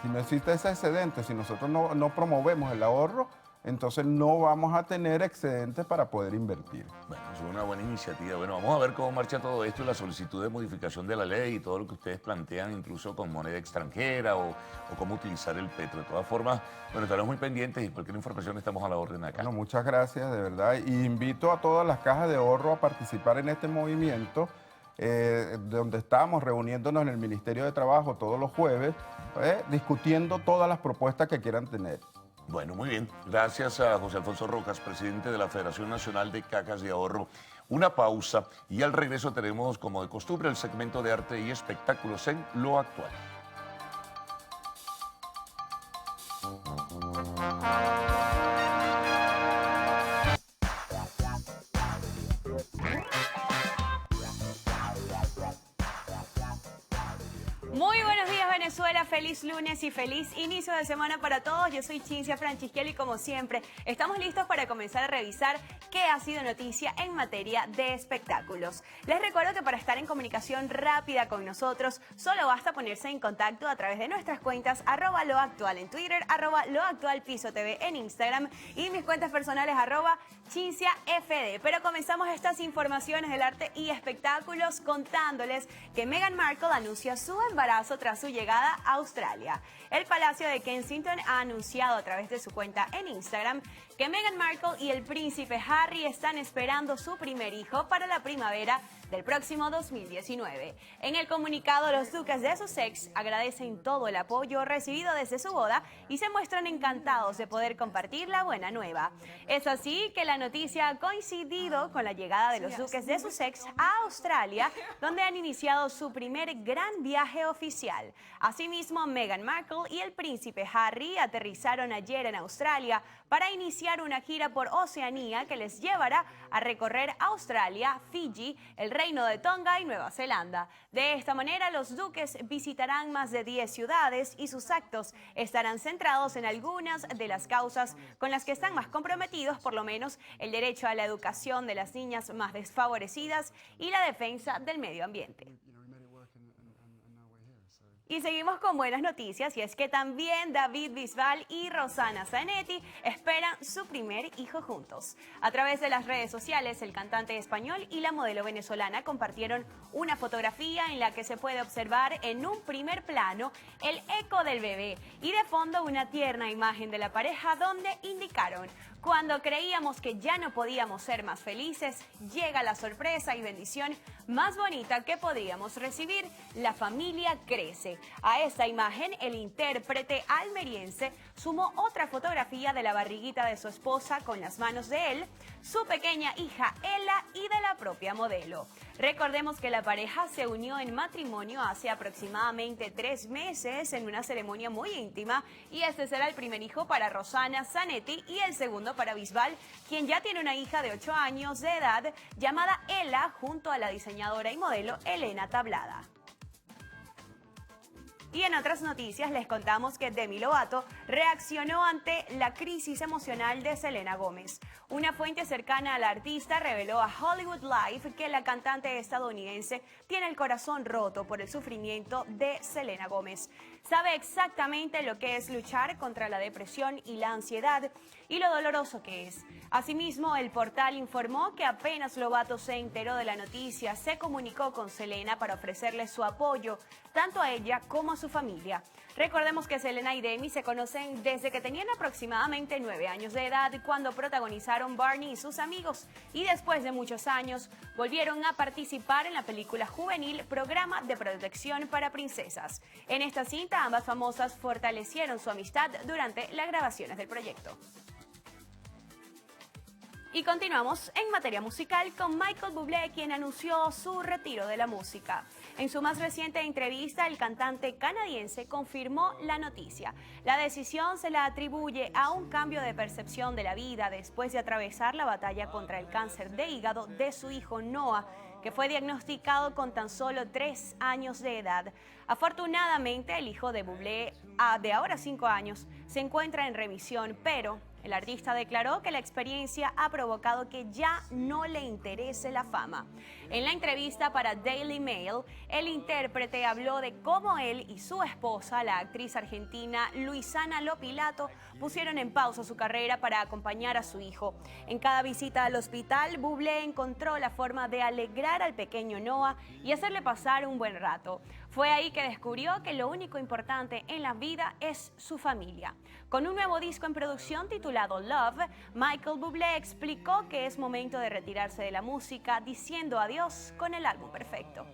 G: Si no existe ese excedente, si nosotros no promovemos el ahorro, entonces no vamos a tener excedentes para poder invertir.
B: Bueno, es una buena iniciativa. Bueno, vamos a ver cómo marcha todo esto y la solicitud de modificación de la ley y todo lo que ustedes plantean, incluso con moneda extranjera o cómo utilizar el petro. De todas formas, bueno, estaremos muy pendientes y cualquier información estamos a la orden acá.
G: Bueno, muchas gracias, de verdad. Y invito a todas las cajas de ahorro a participar en este movimiento, donde estamos reuniéndonos en el Ministerio de Trabajo todos los jueves, discutiendo todas las propuestas que quieran tener.
B: Bueno, muy bien. Gracias a José Alfonso Rojas, presidente de la Federación Nacional de Cajas de Ahorro. Una pausa y al regreso tenemos, como de costumbre, el segmento de arte y espectáculos en Lo Actual.
H: Muy buenos días, Venezuela, feliz lunes y feliz inicio de semana para todos. Yo soy Cinzia Franchisquelli y como siempre estamos listos para comenzar a revisar qué ha sido noticia en materia de espectáculos. Les recuerdo que para estar en comunicación rápida con nosotros solo basta ponerse en contacto a través de nuestras cuentas @loactual en Twitter, @loactualpisotv en Instagram y mis cuentas personales @CinciaFD. Pero comenzamos estas informaciones del arte y espectáculos contándoles que Meghan Markle anuncia su embarazo tras su llegada a Australia. El Palacio de Kensington ha anunciado a través de su cuenta en Instagram que Meghan Markle y el príncipe Harry están esperando su primer hijo para la primavera del próximo 2019. En el comunicado, los duques de Sussex agradecen todo el apoyo recibido desde su boda y se muestran encantados de poder compartir la buena nueva. Es así que la noticia ha coincidido con la llegada de los duques de Sussex a Australia, donde han iniciado su primer gran viaje oficial. Asimismo, Meghan Markle y el príncipe Harry aterrizaron ayer en Australia para iniciar una gira por Oceanía que les llevará a recorrer Australia, Fiji, el Reino de Tonga y Nueva Zelanda. De esta manera, los duques visitarán más de 10 ciudades y sus actos estarán centrados en algunas de las causas con las que están más comprometidos, por lo menos el derecho a la educación de las niñas más desfavorecidas y la defensa del medio ambiente. Y seguimos con buenas noticias, y es que también David Bisbal y Rosanna Zanetti esperan su primer hijo juntos. A través de las redes sociales, el cantante español y la modelo venezolana compartieron una fotografía en la que se puede observar en un primer plano el eco del bebé y de fondo una tierna imagen de la pareja donde indicaron: cuando creíamos que ya no podíamos ser más felices, llega la sorpresa y bendición más bonita que podríamos recibir. La familia crece. A esta imagen, el intérprete almeriense sumó otra fotografía de la barriguita de su esposa con las manos de él, su pequeña hija Ella y de la propia modelo. Recordemos que la pareja se unió en matrimonio hace aproximadamente 3 meses en una ceremonia muy íntima, y este será el primer hijo para Rosanna Zanetti y el segundo para Bisbal, quien ya tiene una hija de 8 años de edad llamada Ella junto a la diseñadora y modelo Elena Tablada. Y en otras noticias les contamos que Demi Lovato reaccionó ante la crisis emocional de Selena Gómez. Una fuente cercana a la artista reveló a Hollywood Live que la cantante estadounidense tiene el corazón roto por el sufrimiento de Selena Gómez. Sabe exactamente lo que es luchar contra la depresión y la ansiedad y lo doloroso que es. Asimismo, el portal informó que apenas Lovato se enteró de la noticia, se comunicó con Selena para ofrecerle su apoyo, tanto a ella como a su familia. Recordemos que Selena y Demi se conocen desde que tenían aproximadamente 9 años de edad, cuando protagonizaron Barney y sus amigos, y después de muchos años volvieron a participar en la película juvenil Programa de Protección para Princesas. En esta cinta, ambas famosas fortalecieron su amistad durante las grabaciones del proyecto. Y continuamos en materia musical con Michael Bublé, quien anunció su retiro de la música. En su más reciente entrevista, el cantante canadiense confirmó la noticia. La decisión se la atribuye a un cambio de percepción de la vida después de atravesar la batalla contra el cáncer de hígado de su hijo Noah, que fue diagnosticado con tan solo 3 años de edad. Afortunadamente, el hijo de Bublé, de ahora 5 años, se encuentra en remisión, pero el artista declaró que la experiencia ha provocado que ya no le interese la fama. En la entrevista para Daily Mail, el intérprete habló de cómo él y su esposa, la actriz argentina Luisana Lopilato, pusieron en pausa su carrera para acompañar a su hijo. En cada visita al hospital, Bublé encontró la forma de alegrar al pequeño Noah y hacerle pasar un buen rato. Fue ahí que descubrió que lo único importante en la vida es su familia. Con un nuevo disco en producción titulado Love, Michael Bublé explicó que es momento de retirarse de la música, diciendo adiós con el álbum perfecto.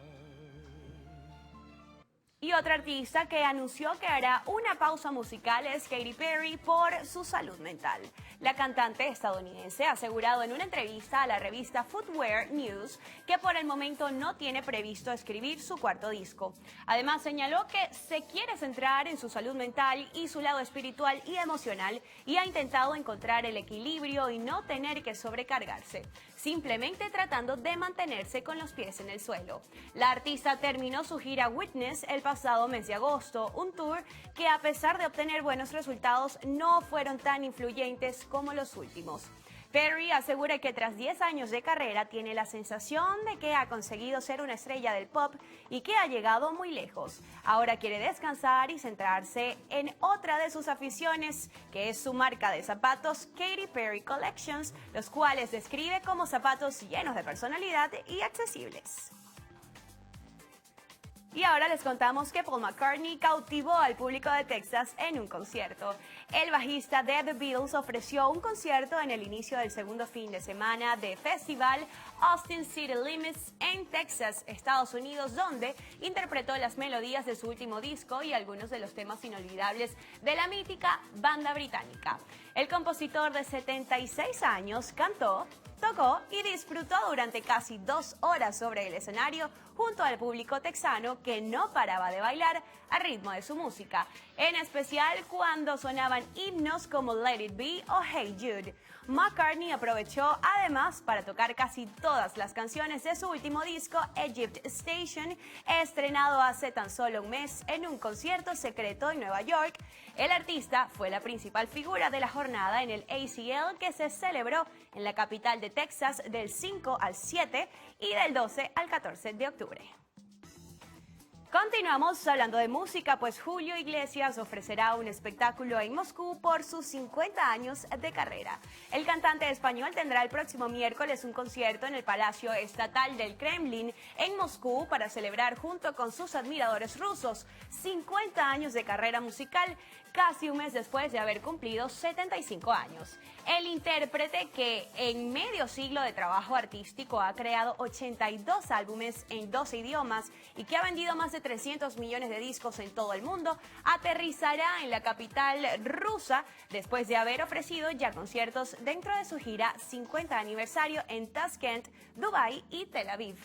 H: Y otra artista que anunció que hará una pausa musical es Katy Perry por su salud mental. La cantante estadounidense ha asegurado en una entrevista a la revista Footwear News que por el momento no tiene previsto escribir su cuarto disco. Además, señaló que se quiere centrar en su salud mental y su lado espiritual y emocional y ha intentado encontrar el equilibrio y no tener que sobrecargarse, simplemente tratando de mantenerse con los pies en el suelo. La artista terminó su gira Witness el pasado mes de agosto, un tour que a pesar de obtener buenos resultados no fueron tan influyentes como los últimos. Perry asegura que tras 10 años de carrera tiene la sensación de que ha conseguido ser una estrella del pop y que ha llegado muy lejos. Ahora quiere descansar y centrarse en otra de sus aficiones, que es su marca de zapatos Katy Perry Collections, los cuales describe como zapatos llenos de personalidad y accesibles. Y ahora les contamos que Paul McCartney cautivó al público de Texas en un concierto. El bajista de The Beatles ofreció un concierto en el inicio del segundo fin de semana de festival Austin City Limits en Texas, Estados Unidos, donde interpretó las melodías de su último disco y algunos de los temas inolvidables de la mítica banda británica. El compositor de 76 años cantó, tocó y disfrutó durante casi 2 horas sobre el escenario junto al público texano que no paraba de bailar al ritmo de su música, en especial cuando sonaban himnos como Let It Be o Hey Jude. McCartney aprovechó además para tocar casi todas las canciones de su último disco, Egypt Station, estrenado hace tan solo un mes en un concierto secreto en Nueva York. El artista fue la principal figura de la jornada en el ACL que se celebró en la capital de Texas del 5 al 7 y del 12 al 14 de octubre. Continuamos hablando de música, pues Julio Iglesias ofrecerá un espectáculo en Moscú por sus 50 años de carrera. El cantante español tendrá el próximo miércoles un concierto en el Palacio Estatal del Kremlin en Moscú para celebrar junto con sus admiradores rusos 50 años de carrera musical, casi un mes después de haber cumplido 75 años. El intérprete, que en medio siglo de trabajo artístico ha creado 82 álbumes en 12 idiomas y que ha vendido más de 300 millones de discos en todo el mundo, aterrizará en la capital rusa después de haber ofrecido ya conciertos dentro de su gira 50 aniversario en Tashkent, Dubái y Tel Aviv.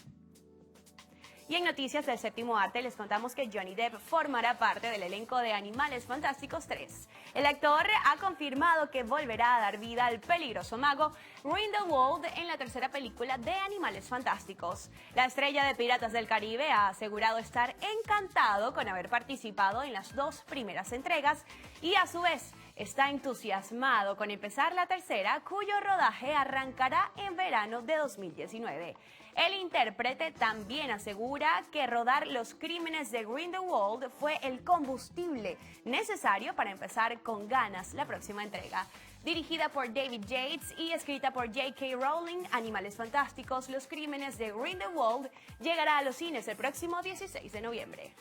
H: Y en noticias del séptimo arte les contamos que Johnny Depp formará parte del elenco de Animales Fantásticos 3. El actor ha confirmado que volverá a dar vida al peligroso mago Grindelwald en la tercera película de Animales Fantásticos. La estrella de Piratas del Caribe ha asegurado estar encantado con haber participado en las 2 primeras entregas y a su vez está entusiasmado con empezar la tercera, cuyo rodaje arrancará en verano de 2019. El intérprete también asegura que rodar Los Crímenes de Grindelwald fue el combustible necesario para empezar con ganas la próxima entrega. Dirigida por David Yates y escrita por J.K. Rowling, Animales Fantásticos, Los Crímenes de Grindelwald llegará a los cines el próximo 16 de noviembre.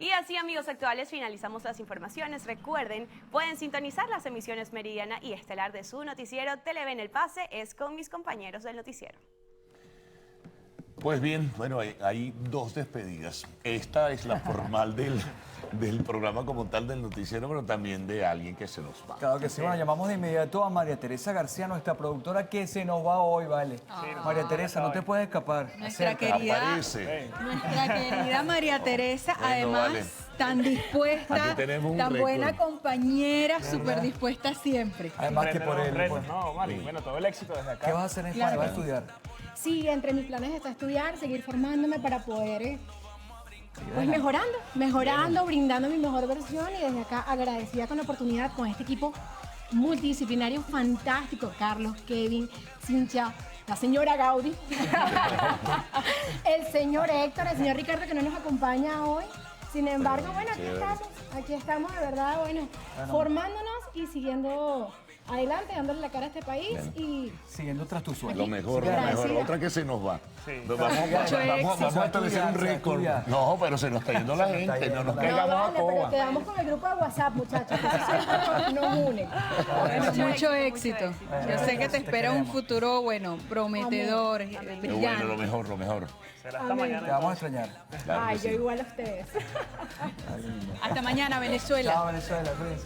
H: Y así, amigos actuales, finalizamos las informaciones. Recuerden, pueden sintonizar las emisiones Meridiana y Estelar de su noticiero Televen El Pase. Es con mis compañeros del noticiero.
B: Pues bien, bueno, hay 2 despedidas. Esta es la formal del programa como tal del noticiero, pero también de alguien que se nos va.
M: Claro que sí. Bueno, llamamos de inmediato a María Teresa García, nuestra productora, que se nos va hoy, ¿vale? María Teresa, no te puedes escapar.
C: Nuestra querida María Teresa,
B: Bueno,
C: además,
B: vale.
C: tan dispuesta,
B: Aquí tenemos un
C: tan
B: récord.
C: buena compañera, súper dispuesta siempre.
M: Además que por él.
L: No, Mari, bueno, todo el éxito desde acá.
M: ¿Qué vas a hacer en España? ¿Vas a estudiar?
D: Sí, entre mis planes está estudiar, seguir formándome para poder pues mejorando, brindando mi mejor versión y desde acá agradecida con la oportunidad con este equipo multidisciplinario fantástico, Carlos, Kevin, Cincha, la señora Gaudí, el señor Héctor, el señor Ricardo que no nos acompaña hoy. Sin embargo, bueno, aquí estamos de verdad, formándonos y siguiendo adelante, dándole la cara a este país y
M: siguiendo tras tus sueños.
B: Lo mejor, otra que se nos va.
M: Sí.
B: Vamos a establecer un récord. No, pero se nos está yendo la gente, no nos caigamos a
D: pero
B: coba.
D: quedamos con el grupo de WhatsApp, muchachos, que eso siempre nos une.
C: Mucho éxito. Yo sé que te espera un futuro, prometedor, brillante.
B: Bueno, lo mejor.
L: Será hasta mañana.
M: Te vamos a extrañar.
B: Claro que
D: Ay, yo
B: sí.
D: igual a ustedes.
C: Hasta mañana, Venezuela.
M: Chao, Venezuela. Cuídense.